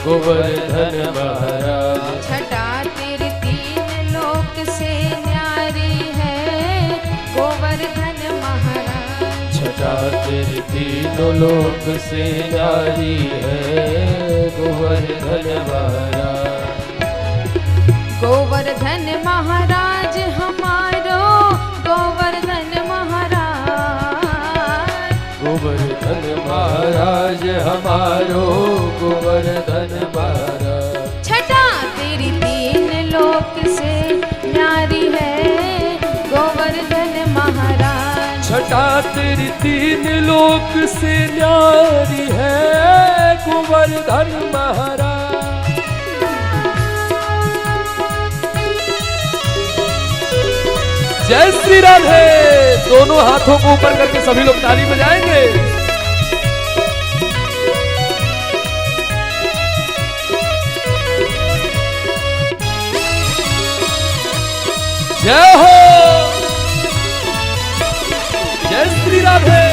गोवर्धन महाराज। छटा तेरी 3 लोक से न्यारी है, गोवर्धन महाराज। छटा तेरी 3 लोक से न्यारी है, गोवर्धन महाराज। गोवर्धन महाराज हमारो, गोवर्धन महाराज। गोवर्धन महाराज हमारो, गोवर्धन महाराज। छटा तेरी 3 लोक से न्यारी है, गोवर्धन महाराज। छटा तेरी 3 लोक से न्यारी है, गोवर्धन महाराज। जय श्री राधे। दोनों हाथों को ऊपर करके सभी लोग ताली बजाएंगे। जय हो, जय श्री राधे।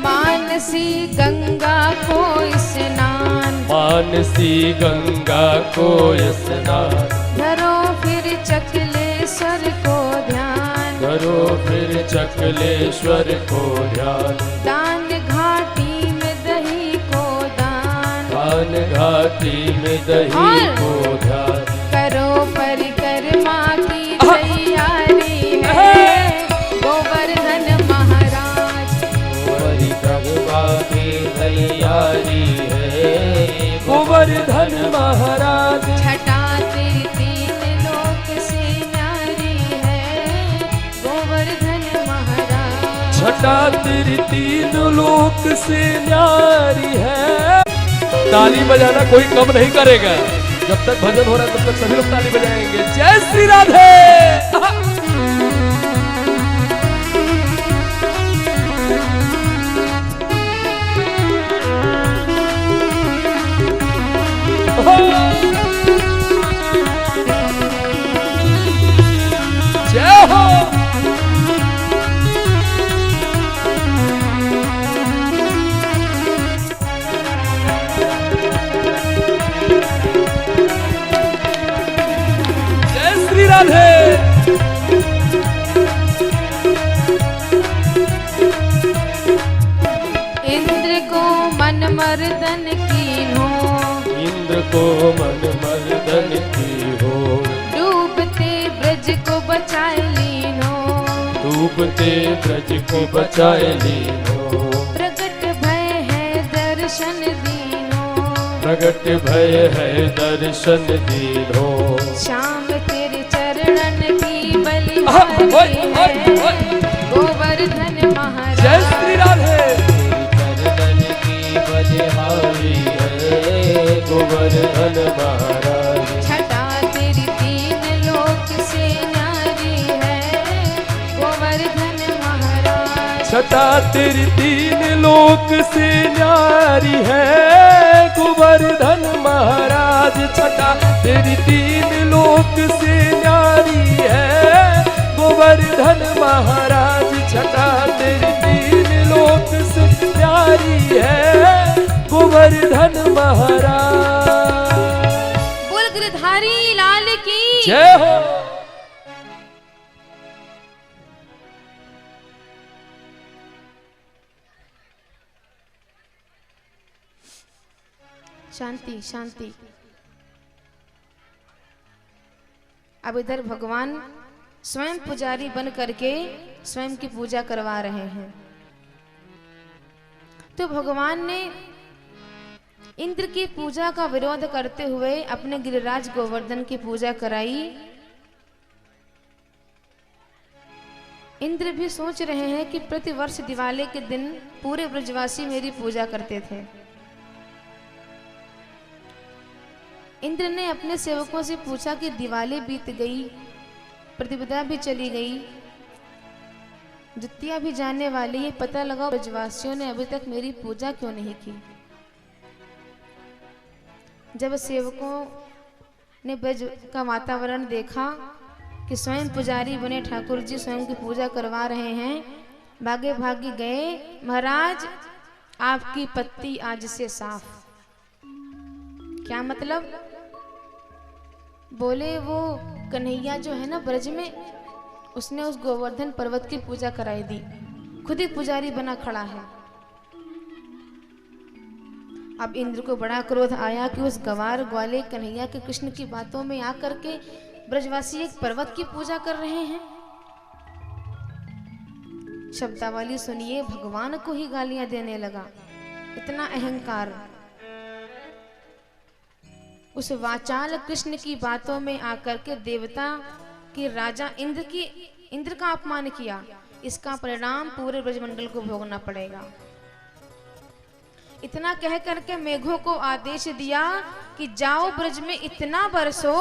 मानसी गंगा को स्नान, मानसी गंगा को स्नान, धरो फिर चकलेश्वर को ध्यान। करो फिर चकलेश्वर को ध्यान। दान घाटी में दही को दान, दान घाटी में दही को ध्यान। करो परिक्रमा की तैयारी है, गोवर्धन महाराज। परिक्रमा की तैयारी है, गोवर्धन महाराज। छटा तेरी 3 लोक से न्यारी है, गोवर्धन महाराज। छटा तेरी 3 लोक से न्यारी है। ताली बजाना कोई कम नहीं करेगा। जब तक भजन हो रहा है तब तक सभी लोग ताली बजाएंगे। जय श्री राधे। राधे। इंद्र को मन मर्दन कीन्हो, इंद्र को मन मर्दन की हो, डूबते ब्रज को बचाए लीनो, डूबते ब्रज को बचाए लीनो, प्रगट भय है दर्शन दीनो, प्रगट भय है दर्शन दीनो। श्याम तेरे चरणन की ओए, बलिहारी ओए, है, ओए। गोवर्धन जय महाराज। श्री राधे। चरणन की बलिहारी है, गोवर्धन महाराज। छटा तेरी तीन लोक से न्यारी है, गोवर्धन महाराज। छटा तेरी तीन लोक से न्यारी है, गोवर्धन महाराज। छटा तेरी तीन लोक से न्यारी है, गोवर्धन महाराज। छटा तेरी तीन लोक से न्यारी है, गोवर्धन महाराज। बोल गिरधारी लाल की जय हो। शांति शांति। अब इधर भगवान स्वयं पुजारी बन करके स्वयं की पूजा करवा रहे हैं। तो भगवान ने इंद्र की पूजा का विरोध करते हुए अपने गिरिराज गोवर्धन की पूजा कराई। इंद्र भी सोच रहे हैं कि प्रतिवर्ष दिवाली के दिन पूरे ब्रजवासी मेरी पूजा करते थे। इंद्र ने अपने सेवकों से पूछा कि दिवाली बीत गई, प्रतिपदा भी चली गई, द्वितीया भी जाने वाली है, पता लगाओ ब्रजवासियों ने अभी तक मेरी पूजा क्यों नहीं की। जब सेवकों ने ब्रज का वातावरण देखा कि स्वयं पुजारी बने ठाकुर जी स्वयं की पूजा करवा रहे हैं, भागे भागे गए, महाराज आपकी पत्ती आज से साफ। क्या मतलब? बोले वो कन्हैया जो है ना ब्रज में, उसने उस गोवर्धन पर्वत की पूजा कराई दी, खुद ही पुजारी बना खड़ा है। अब इंद्र को बड़ा क्रोध आया कि उस गवार ग्वाले कन्हैया के कृष्ण की बातों में आकर के ब्रजवासी एक पर्वत की पूजा कर रहे हैं। शब्दावली सुनिए, भगवान को ही गालियां देने लगा, इतना अहंकार। उस वाचाल कृष्ण की बातों में आकर के देवता के राजा इंद्र का अपमान किया, इसका परिणाम पूरे ब्रजमंडल को भोगना पड़ेगा। इतना कह करके मेघों को आदेश दिया कि जाओ ब्रज में इतना बरसो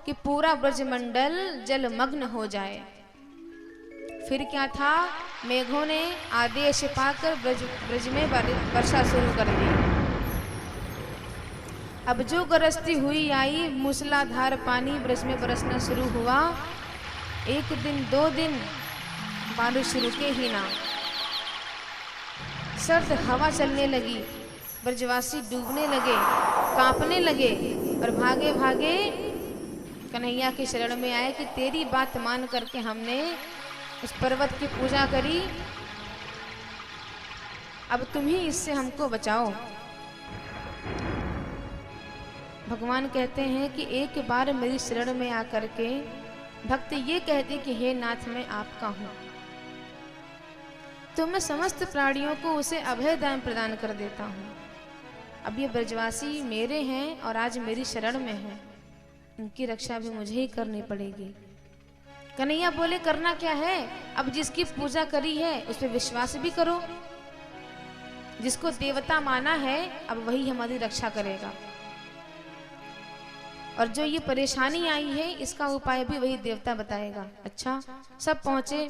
कि पूरा ब्रजमंडल जलमग्न हो जाए। फिर क्या था, मेघों ने आदेश पाकर ब्रज में वर्षा शुरू कर दी। अब जो गरजती हुई आई, मूसलाधार पानी ब्रज में बरसना शुरू हुआ। एक दिन दो दिन बारिश रुके ही ना, सर्द हवा चलने लगी, ब्रजवासी डूबने लगे, कांपने लगे और भागे भागे कन्हैया के शरण में आए कि तेरी बात मान करके हमने उस पर्वत की पूजा करी, अब तुम ही इससे हमको बचाओ। भगवान कहते हैं कि एक बार मेरी शरण में आकर के भक्त ये कहते कि हे नाथ मैं आपका हूं, तो मैं समस्त प्राणियों को उसे अभय दान प्रदान कर देता हूं। अब ये ब्रजवासी मेरे हैं और आज मेरी शरण में हैं, इनकी रक्षा भी मुझे ही करनी पड़ेगी। कन्हैया बोले करना क्या है, अब जिसकी पूजा करी है उस पर विश्वास भी करो, जिसको देवता माना है अब वही हमारी रक्षा करेगा, और जो ये परेशानी आई है इसका उपाय भी वही देवता बताएगा। अच्छा, सब पहुंचे।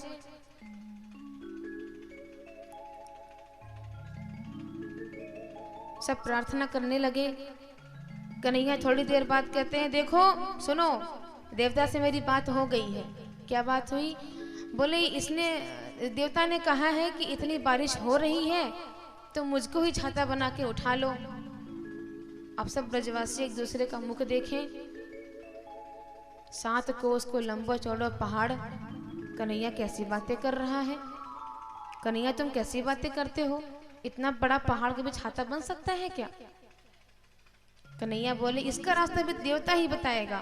सब प्रार्थना करने लगे। कन्हैया थोड़ी देर बाद कहते हैं देखो सुनो, देवता से मेरी बात हो गई है। क्या बात हुई? बोले इसने देवता ने कहा है कि इतनी बारिश हो रही है तो मुझको ही छाता बना के उठा लो। अब सब ब्रजवासी एक दूसरे का मुख देखें। 7 कोस को लंबा चौड़ा पहाड़, कन्हैया कैसी बातें कर रहा है? कन्हैया तुम कैसी बातें करते हो? इतना बड़ा पहाड़ के बीच हाथा बन सकता है क्या? कन्हैया बोले इसका रास्ता भी देवता ही बताएगा।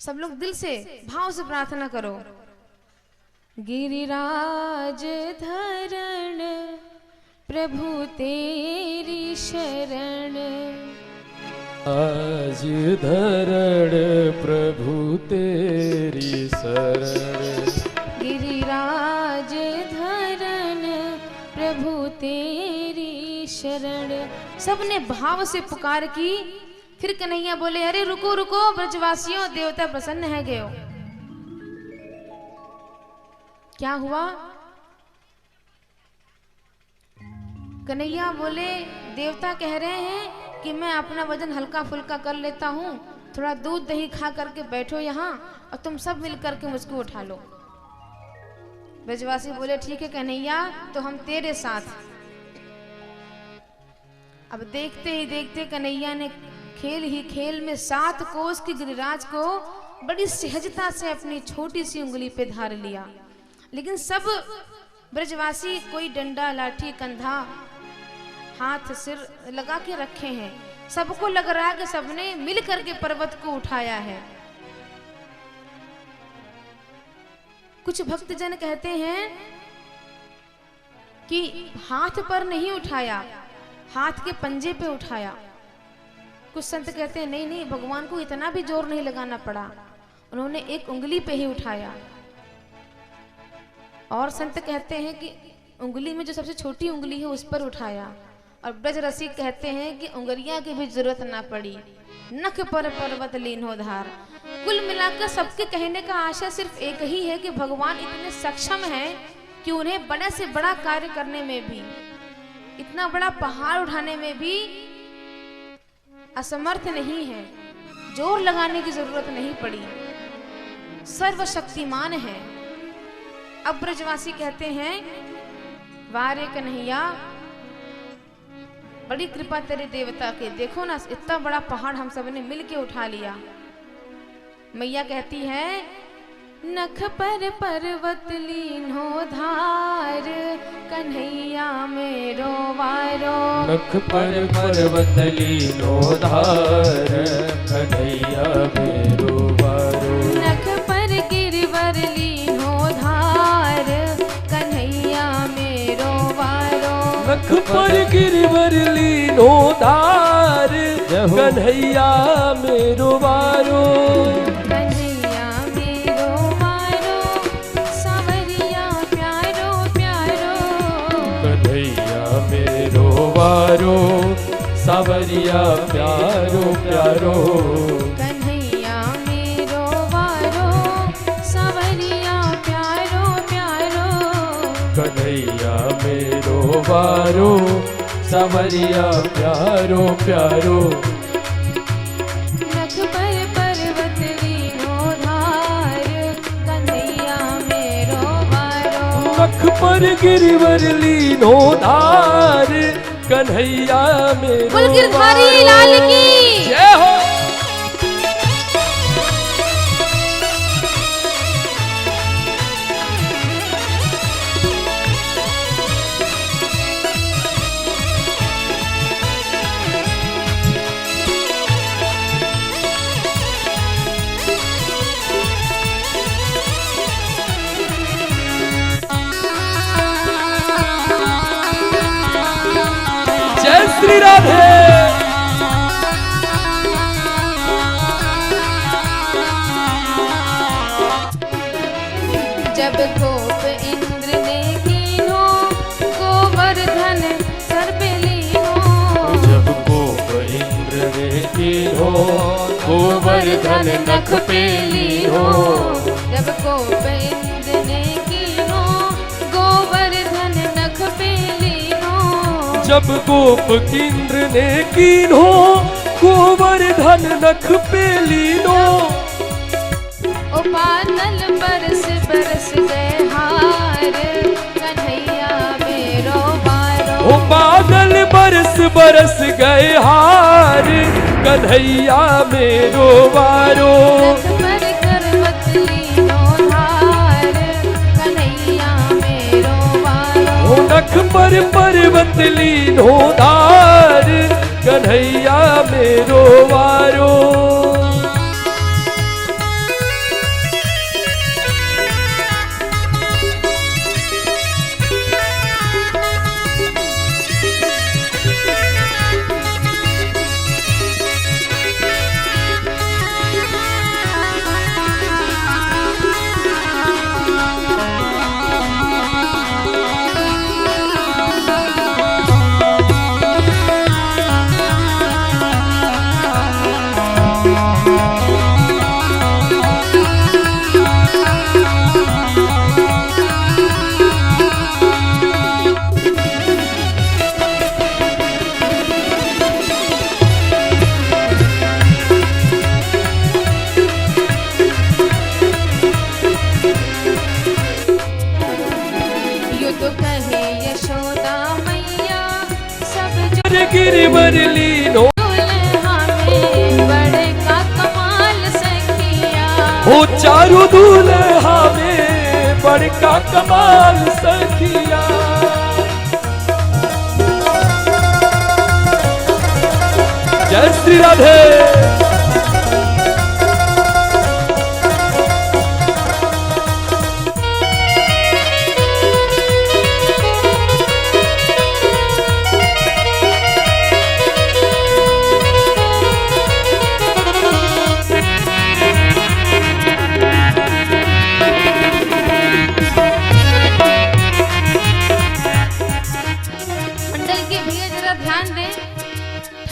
सब लोग दिल से भाव से प्रार्थना करो। गिरिराज धरण प्रभु तेरी शरण, आज धरण प्रभु तेरी शरण। गिरिराज धरण प्रभु तेरी शरण। सबने भाव से पुकार की। फिर कन्हैया बोले अरे रुको रुको ब्रजवासियों, देवता प्रसन्न है गयो। क्या हुआ? कन्हैया बोले देवता कह रहे हैं कि मैं अपना वजन हल्का फुल्का कर लेता हूँ, थोड़ा दूध दही खा करके बैठो यहाँ और तुम सब मिल करके मुझको उठा लो। ब्रजवासी बोले ठीक है कन्हैया, तो हम तेरे साथ। अब देखते ही देखते कन्हैया ने खेल ही खेल में 7 कोस के गिरिराज को बड़ी सहजता से अपनी छोटी सी उंगली पे धार लिया। लेकिन सब ब्रजवासी कोई डंडा लाठी कंधा हाथ सिर लगा के रखे हैं। सबको लग रहा है कि सबने मिल करके पर्वत को उठाया है। कुछ भक्तजन कहते हैं कि हाथ पर नहीं उठाया, हाथ के पंजे पे उठाया। कुछ संत कहते हैं नहीं नहीं, भगवान को इतना भी जोर नहीं लगाना पड़ा, उन्होंने एक उंगली पे ही उठाया। और संत कहते हैं कि उंगली में जो सबसे छोटी उंगली है उस पर उठाया। और ब्रज रसिक कहते हैं कि उंगलियां की भी जरूरत ना पड़ी, नख पर पर्वत लीन हो धार। कुल मिलाकर सबके कहने का आशा सिर्फ एक ही है कि भगवान इतने सक्षम हैं कि उन्हें बड़े से बड़ा कार्य करने में भी, इतना बड़ा पहाड़ उठाने में भी असमर्थ नहीं है, जोर लगाने की जरूरत नहीं पड़ी, सर्वशक्तिमान है। अब ब्रजवासी कहते हैं वारे कन्हैया, बड़ी कृपा तेरे देवता के, देखो ना इतना बड़ा पहाड़ हम सब ने मिल के उठा लिया। मैया कहती है नख पर पर्वत लीनो धार, कन्हैया मेरो वारो। नख पर पर्वत लीनो धार, कन्हैया मेरो वारो। नख पर गिरवर लीनो धार, कन्हैया मेरो वारो। नख पर गिरवर लीनो धार, कन्हैया मेरो वारो। कन्हैया मेरो वारो, सावरिया प्यारो प्यारो। कन्हैया मेरो वारो, सावरिया प्यारो प्यारो। कन्हैया मेरो वारो, सावरिया प्यारो प्यारो। कन्हैया मेरो वारो, सावरिया प्यारो प्यारो। नख पर पर्वत लीनो धार, कन्हैया मेरो वारो। नख पर गिरवर लीनो धार, कन्हैया मेरो कुल गिरधारी लाल की जय हो। जय श्री राधे। जब कोप इंद्र ने कीनो, गोवर्धन सर पे लीनो। जब कोप इंद्र ने कीनो, गोवर्धन नख पे लीनो। जब कोप इंद्र ने कीनो, गोवर्धन नख पे लीनो। जब गोप इंद्र ने कीनो, गोवर्धन नख पे लीनो। ओ बादल बरस बरस गए हार, कन्हैया मेरो वारो। ओ बादल बरस बरस गए हार, कन्हैया मेरो वारो। पर करवत लीनो धार कन्हैया मेरो वारो। नख पर पर्वत लीनो धार कन्हैया मेरो वारो। गिरवर लीनो दुल्हा में बड़े का कमाल सखिया। हो चारों दूल्हा में बड़का कमाल सखिया। जय श्री राधे।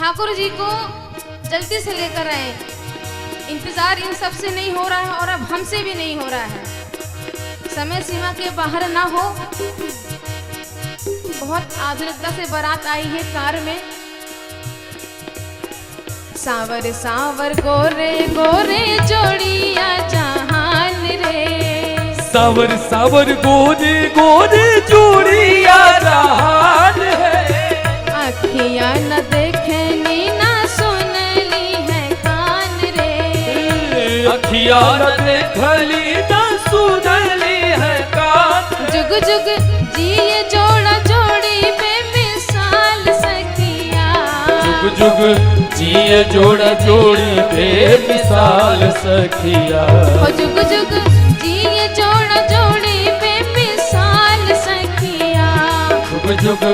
ठाकुर जी को जल्दी से लेकर आए। इंतजार इन सब से नहीं हो रहा है और अब हमसे भी नहीं हो रहा है। समय सीमा के बाहर ना हो। बहुत आधुनिकता से बारात आई है कार में। सावर सावर गोरे गोरे जोड़िया जहान रे। सावर सावर गोरे गोरे जोड़िया जहान है। अखियां न देखनी ना सुनली है कान रे। अखियां न देखली ना सुनली है कान। जुग जुग जिए जोड़ा जोड़ी बेमिसाल सखिया। जुग जुग जिए जोड़ा जोड़ी बेमिसाल सखिया। हो जुग जुग जिए जोड़ा जोड़ी बेमिसाल सखिया। जुग जुग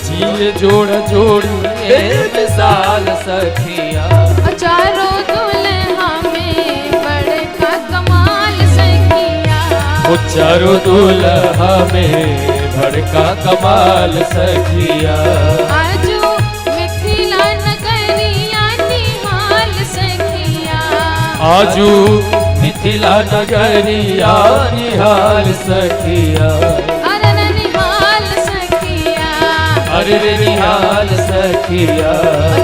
जिए जोड़ा जोड़ी बेमिसाल सखिया। चारों दुल्हा में बड़े का कमाल सखिया। वो चारों दुल्हा में बड़का कमाल सखिया। आजू मिथिला नगरिया निहाल सखिया। आजू मिथिला नगरिया निहाल सखिया। अरे रे निहाल सखिया।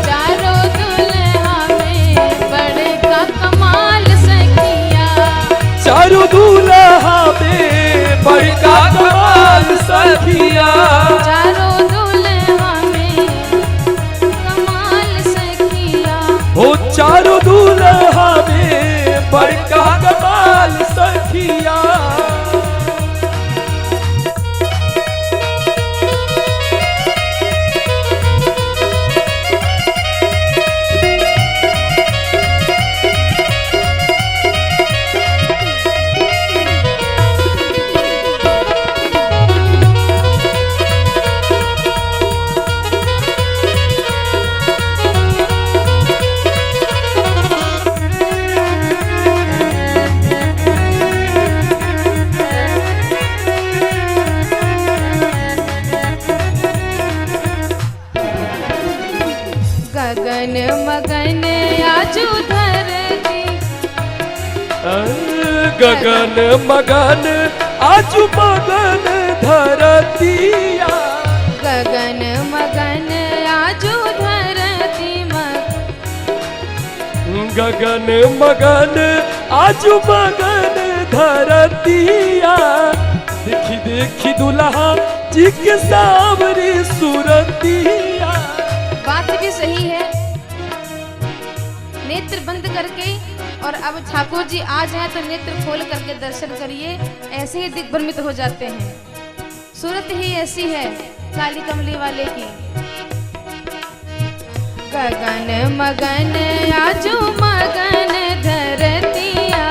चारों दुल्हा में बड़े का कमाल सखिया। चारों दूल्हा में बड़का कमाल सखिया। चारों दुल्हा में कमाल सखिया। हो चारों दूल्हा में बड़का कमाल सखिया। गगन मगन आजू धरती। गगन मगन आजू मगन धरतिया। गगन मगन आजू धरती गगन मगन आजू मगन धरतिया। देखी देखी दुल्हा जी के सावरी सूरतिया। बात भी सही है। करके और अब ठाकुर जी आ जाए तो नेत्र खोल करके दर्शन करिए, ऐसे ही दिग्भ्रमित हो जाते हैं। सूरत ही ऐसी है काली कमली वाले की। गगन मगन आजू मगन धरतिया,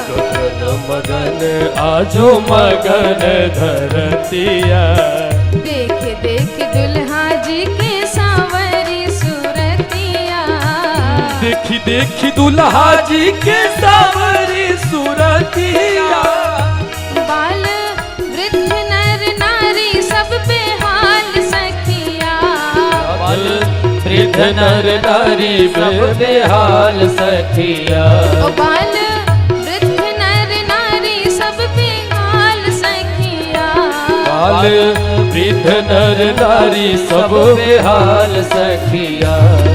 गगन मगन आजो मगन धरतिया, देख देख दुल्हा जी के सांवरी सूरतिया, देखी देखी दुल्हा जी के सांवरी सूरतिया, बाल वृद्ध नर नारी सब पे हाल सखिया, बाल वृद्ध नर नारी सब बेहाल सखिया, ओ बाल वृद्ध नर नारी सब पे हाल सखिया, बाल वृद्ध नर नारी सब बेहाल सखिया,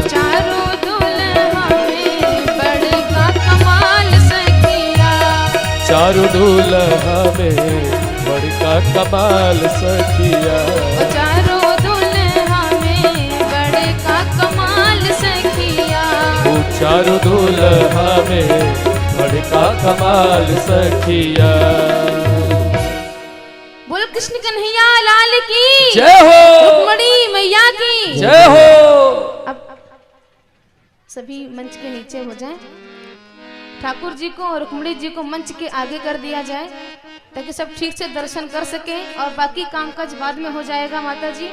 चारों दुल्हा में बड़का कमाल सखिया, चारों दुल्हा में बड़का कमाल सखिया, ओ चारों दुल्हा में बड़का कमाल सखिया, वो चारों दुल्हा में बड़का कमाल सखिया। बोल कृष्ण कन्हैया लाल की जय हो, रुक्मणी मैया की जय हो। अब सभी मंच के नीचे हो जाएं, ठाकुर जी को और रुक्मणी जी को मंच के आगे कर दिया जाए ताकि सब ठीक से दर्शन कर सके और बाकी कामकाज बाद में हो जाएगा। माता जी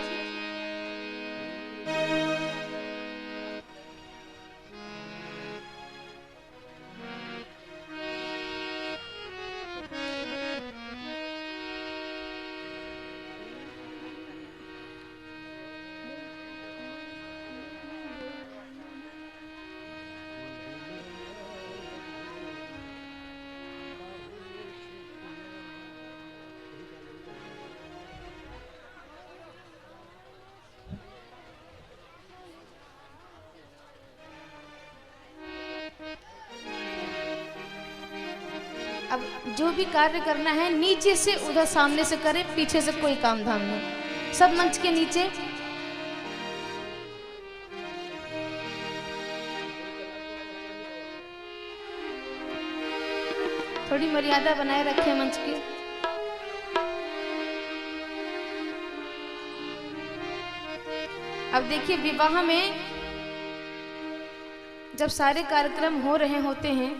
अब जो भी कार्य करना है नीचे से उधर सामने से करें, पीछे से कोई काम धाम नहीं, सब मंच के नीचे। थोड़ी मर्यादा बनाए रखें मंच की। अब देखिए विवाह में जब सारे कार्यक्रम हो रहे होते हैं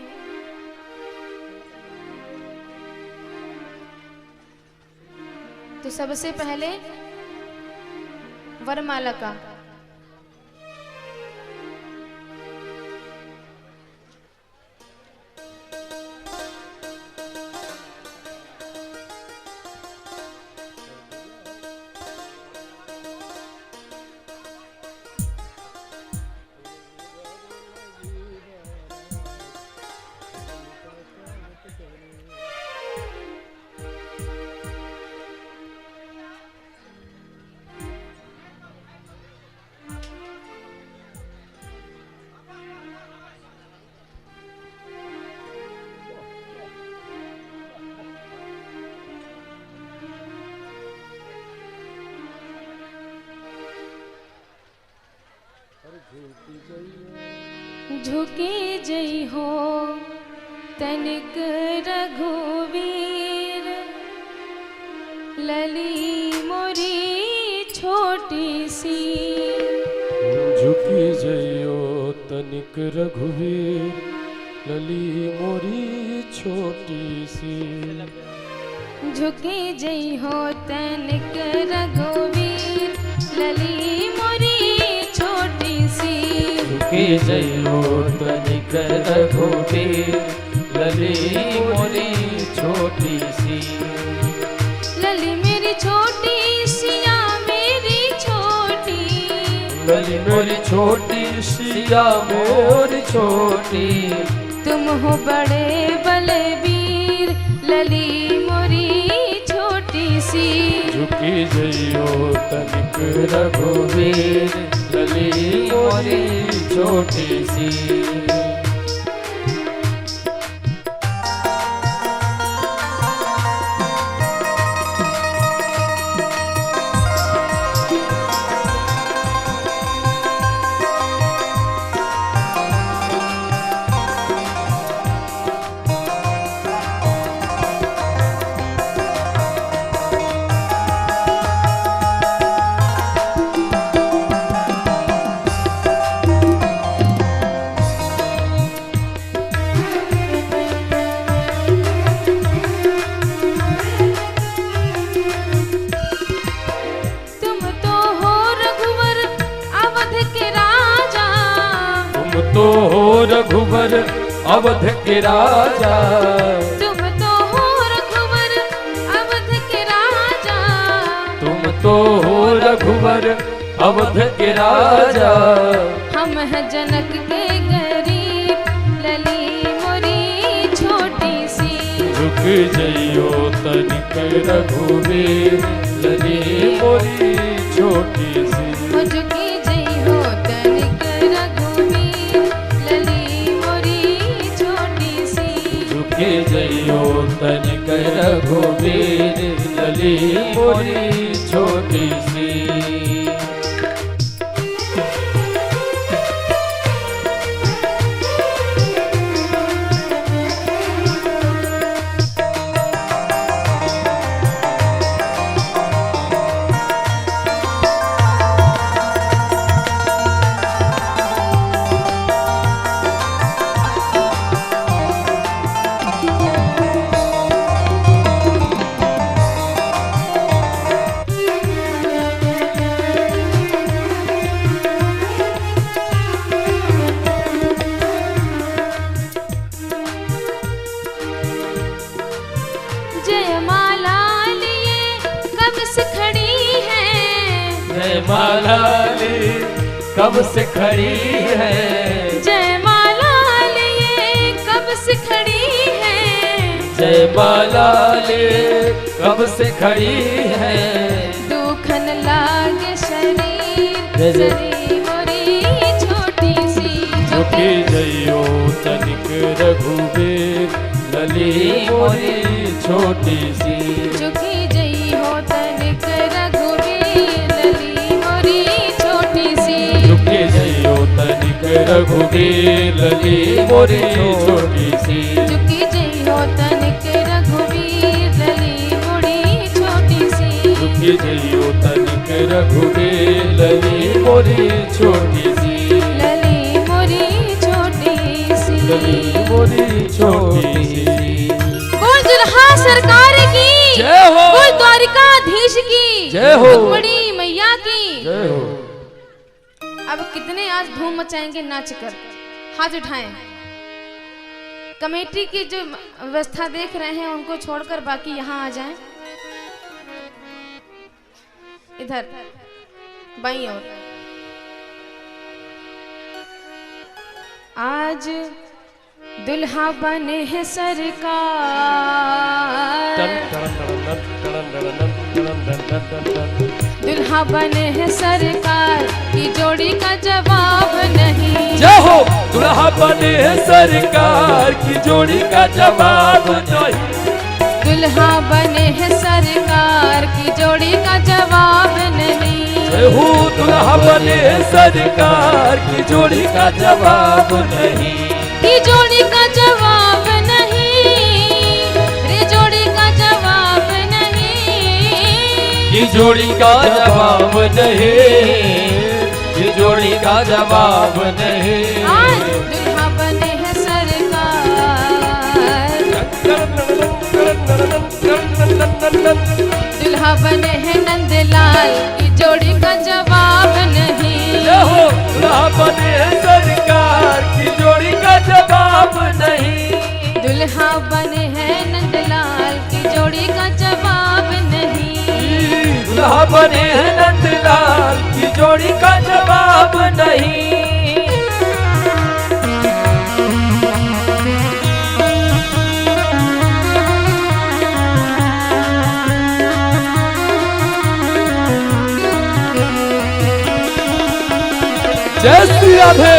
तो सबसे पहले वरमाला का झुके जय हो तनिक रघुवीर, लली मोरी छोटी सी, झुकी जइयो तनिक रघुवीर, लली मोरी छोटी सी, झुके जय हो तनिक रघुवीर, लली मोरी छोटी सी, झुके जइयो तनिक रघुवीर, लली मोरी छोटी सी, लली मेरी छोटी सिया मेरी छोटी, लली मोरी छोटी सिया मोरी छोटी, तुम हो बड़े बलबीर, लली मोरी छोटी सी, झुकी जइयो तनिक रघुवीर, लली मोरी छोटी सी। तो हो रघुवर अवध के राजा, तुम तो हो रघुवर अवध के राजा, तुम तो हो रघुवर अवध के राजा। हम हैं जनक के गरीब, लली मोरी छोटी सी। झुक जइयो तनिक रघुवीर, लली मोरी छोटी सी। झुकी जई हो तनिक रघुवीर, लली मोरी छोटी सी। झुकी जइयो तनिक रघुवीर, लली मोरी छोटी सी। जयमाला लिए कब से खड़ी है, जयमाला लिए कब से खड़ी है, जयमाला लिए कब से खड़ी है। जयमाला लिए कब से खड़ी है। दुखन लागे शरीर, जय जय। शरीर मोरी छोटी सी। झुकी जइयो तनिक रघुवीर, लली मोरी छोटी सी। झुकी जई हो तनिक रघुवीर, लली मोरी छोटी सी। झुकी जइयो तनिक रघुवीर, लली मोरी छोटी सी। झुकी जई हो तनिक रघुवीर, लली मोरी छोटी सी। झुकी जइयो तनिक रघुवीर, लली मोरी छोटी सी। लली मोरी छोटी सी। लली मोरी छोटी सी। बोल दुल्हा सरकार की जय हो। बोल द्वारिकाधीश की जय हो। रुक्मिणी मैया की जय हो। अब कितने आज धूम मचाएंगे नाच कर, हाथ उठाएं। कमेटी की जो व्यवस्था देख रहे हैं उनको छोड़कर बाकी यहाँ आ जाएं। इधर बाईं ओर। आज दुल्हा बने हैं सरकार, दुल्हा बने हैं सरकार की जोड़ी का जवाब नहीं। जय हो। दुल्हा बने हैं सरकार की जोड़ी का जवाब नहीं। दुल्हा बने हैं सरकार की जोड़ी का जवाब नहीं। जय हो। दुल्हा बने हैं सरकार की जोड़ी का जवाब नहीं। की जोड़ी का जवाब नहीं, रे जोड़ी का जवाब नहीं। ये जोड़ी का जवाब नहीं, ये जोड़ी का जवाब नहीं। आज दुल्हा बने हैं सरकार, दुल्हा बने हैं नंदलाल की जोड़ी का जवाब नहीं। जय हो। दुल्हा बने हैं सरकार की जोड़ी का जवाब नहीं। दुल्हा बने हैं नंदलाल की जोड़ी का जवाब नहीं। दुल्हा बने हैं नंदलाल की जोड़ी का जवाब नहीं। जय श्री राधे।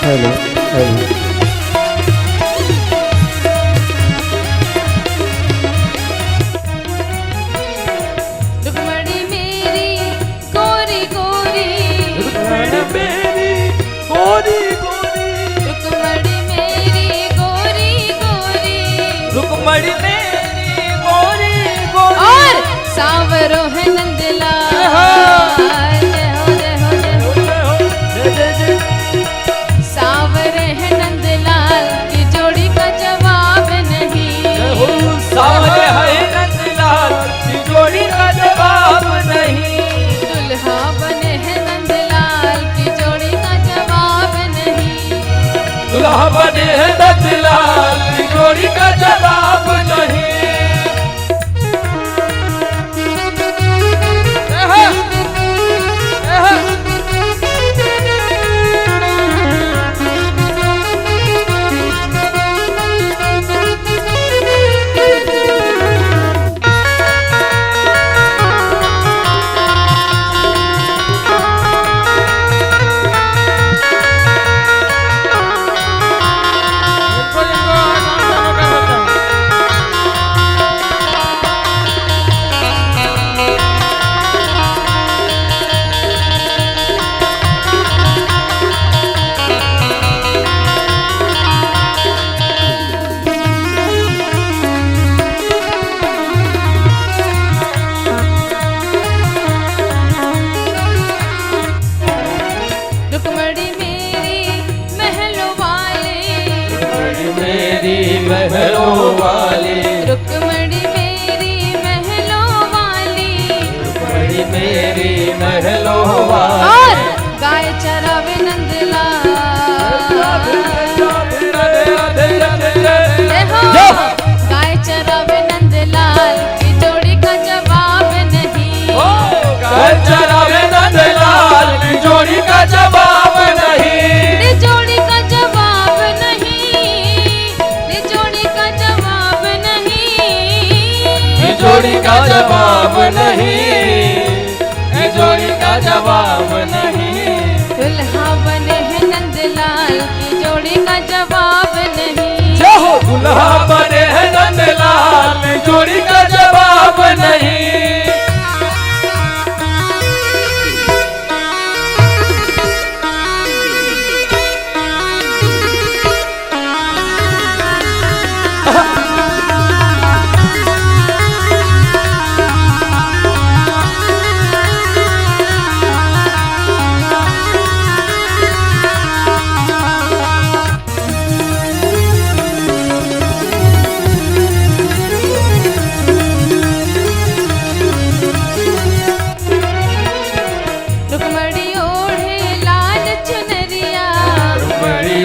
Hello hello. दुल्हा बने हैं नंदलाल की जोड़ी का जवाब नहीं। महलों वाली रुक्मणी मेरी महलों वाली, रुक्मणी मेरी महलों वाली, और गाय चरावे नंदलाल, गाय चरावे नंदलाल की जोड़ी का जवाब नहीं। गाय चरावे नंदलाल की जोड़ी का जवाब नहीं। जोड़ी का जवाब नहीं, जोड़ी का जवाब नहीं, जोड़ी का जवाब नहीं, जोड़ी का जवाब नहीं। दुल्हा बने हैं नंदलाल की जोड़ी का जवाब नहीं। दुल्हा बने हैं नंदलाल जोड़ी का जवाब नहीं।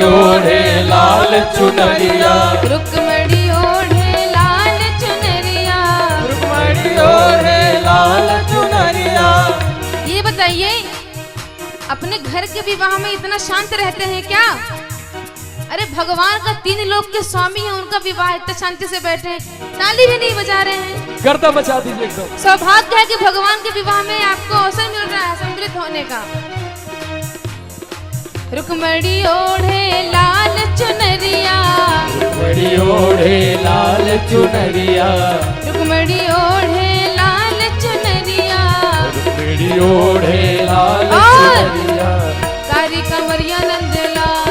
ओढ़े लाल चुनरिया, रुक्मणी ओढ़े लाल चुनरिया, रुक्मणी ओढ़े लाल चुनरिया। ये बताइए अपने घर के विवाह में इतना शांत रहते हैं क्या? अरे भगवान का 3 लोक के स्वामी है, उनका विवाह इतना शांति से बैठे हैं, ताली भी नहीं बजा रहे हैं। गर्दा मचा दीजिए एकदम। सौभाग्य है कि भगवान के विवाह में आपको अवसर मिल रहा है सम्मिलित होने का। रुक्मणी ओढ़े लाल चुनरिया, रुक्मणी ओढ़े लाल चुनरिया, रुक्मणी ओढ़े लाल चुनरिया, रुक्मणी ओढ़े लाल चुनरिया। कारी कमरिया नंदलाल,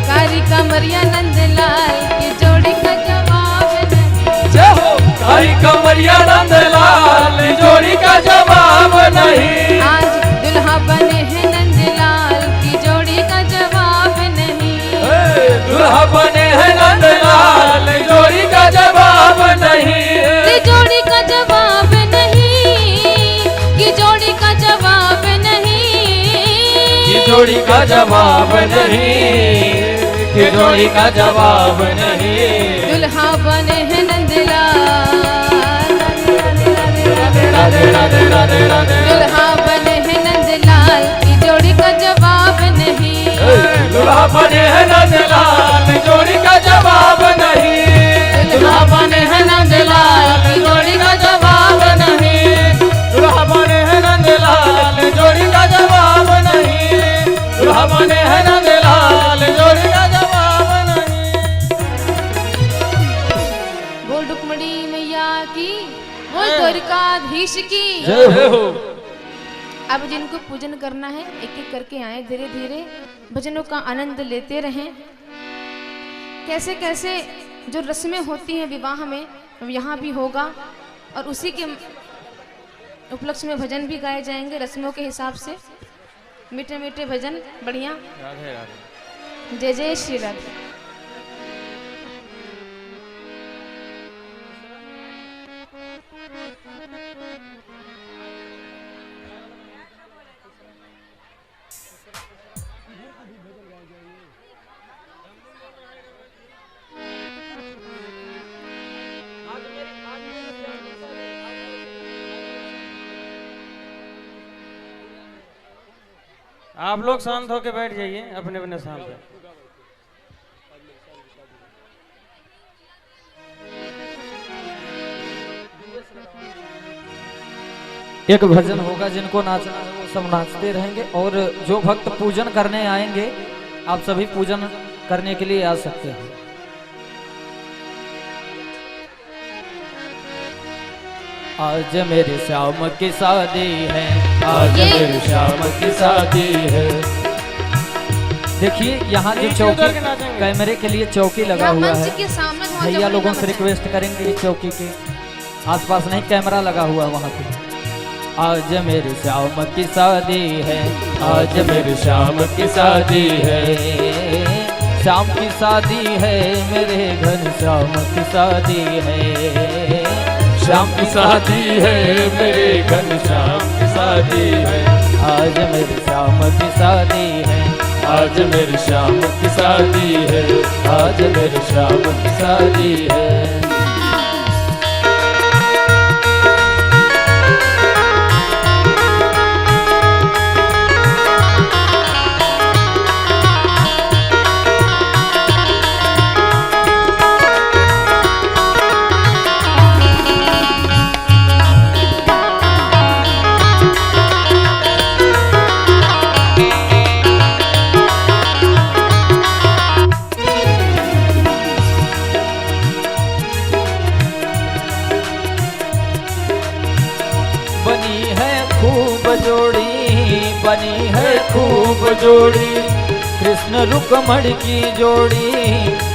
कारी कमरिया नंदलाल की जोड़ी का जवाब नहीं। कारी कमरिया नंदलाल जोड़ी का जवाब नहीं। आज दुल्हा बने हैं नंदलाल की जोड़ी का जवाब नहीं। दुल्हा बने हैं नंदलाल जोड़ी का जवाब नहीं। की जोड़ी का जवाब नहीं, की जोड़ी का जवाब नहीं, की जोड़ी का जवाब नहीं, की जोड़ी का जवाब नहीं। दुल्हा बने हैं नंदलाल, दुल्हा बने हैं नंदलाल की जोड़ी का जवाब नहीं। दुल्हा बने हैं नंदलाल जोड़ी का जवाब नहीं। दुल्हा बने हैं नंदलाल जोड़ी का जवाब नहीं। दुल्हा बने हैं नंदलाल जोड़ी का जवाब नहीं। दुल्हा बने हैं नंदलाल जोड़ी का जवाब नहीं। बोल रुक्मणी मैया की, बोल द्वारिकाधीश की। जय हो। अब जिनको पूजन करना है एक एक करके आए, धीरे धीरे भजनों का आनंद लेते रहें। कैसे कैसे जो रस्में होती हैं विवाह में यहाँ भी होगा, और उसी के उपलक्ष्य में भजन भी गाए जाएंगे रस्मों के हिसाब से। मीठे मीठे भजन बढ़िया। राधे राधे। जय जय श्री राधे। आप लोग शांत होकर बैठ जाइए अपने अपने स्थान पे। एक भजन होगा, जिनको नाचना है वो सब नाचते रहेंगे, और जो भक्त पूजन करने आएंगे आप सभी पूजन करने के लिए आ सकते हैं। आज मेरे श्याम की शादी है, आज मेरे श्याम की शादी है। देखिए यहाँ जो नीचे उतर के चौकी नाचेंगे। कैमरे के लिए चौकी लगा यहाँ हुआ मंच है, के सामने वहाँ भैया जब लोगों से नमस्ते। रिक्वेस्ट करेंगे इस चौकी के आसपास नहीं, कैमरा लगा हुआ है वहाँ पे। आज मेरे श्याम की शादी है, आज मेरे श्याम की शादी है। श्याम की शादी है, मेरे घर श्याम की शादी है। श्याम की शादी है, मेरे घन श्याम की शादी है। आज मेरे श्याम की शादी है, आज मेरे श्याम की शादी है। आज मेरे श्याम की शादी है। बनी है खूब जोड़ी, बनी है खूब जोड़ी, कृष्ण रुक्मण की जोड़ी।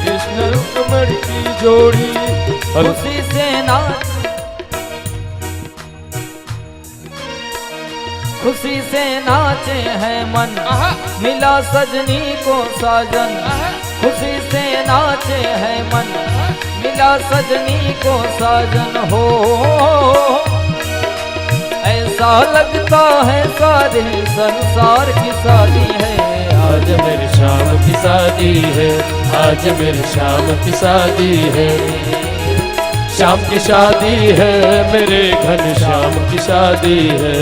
कृष्ण रुक्मण की जोड़ी। खुशी से नाच, खुशी से नाचे हैं मन, मिला सजनी को साजन। खुशी से नाचे हैं मन, मिला सजनी को साजन हो। ऐसा लगता है सारे संसार की शादी है। आज मेरे श्याम की शादी है। आज मेरे श्याम की शादी है। श्याम की शादी है, मेरे घन श्याम की शादी है।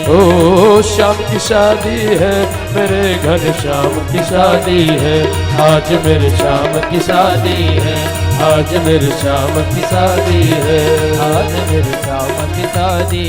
ओ श्याम की शादी है, मेरे घन श्याम की शादी है। आज मेरे श्याम की शादी है। आज मेरे श्याम की शादी है। आज मेरे श्याम की शादी।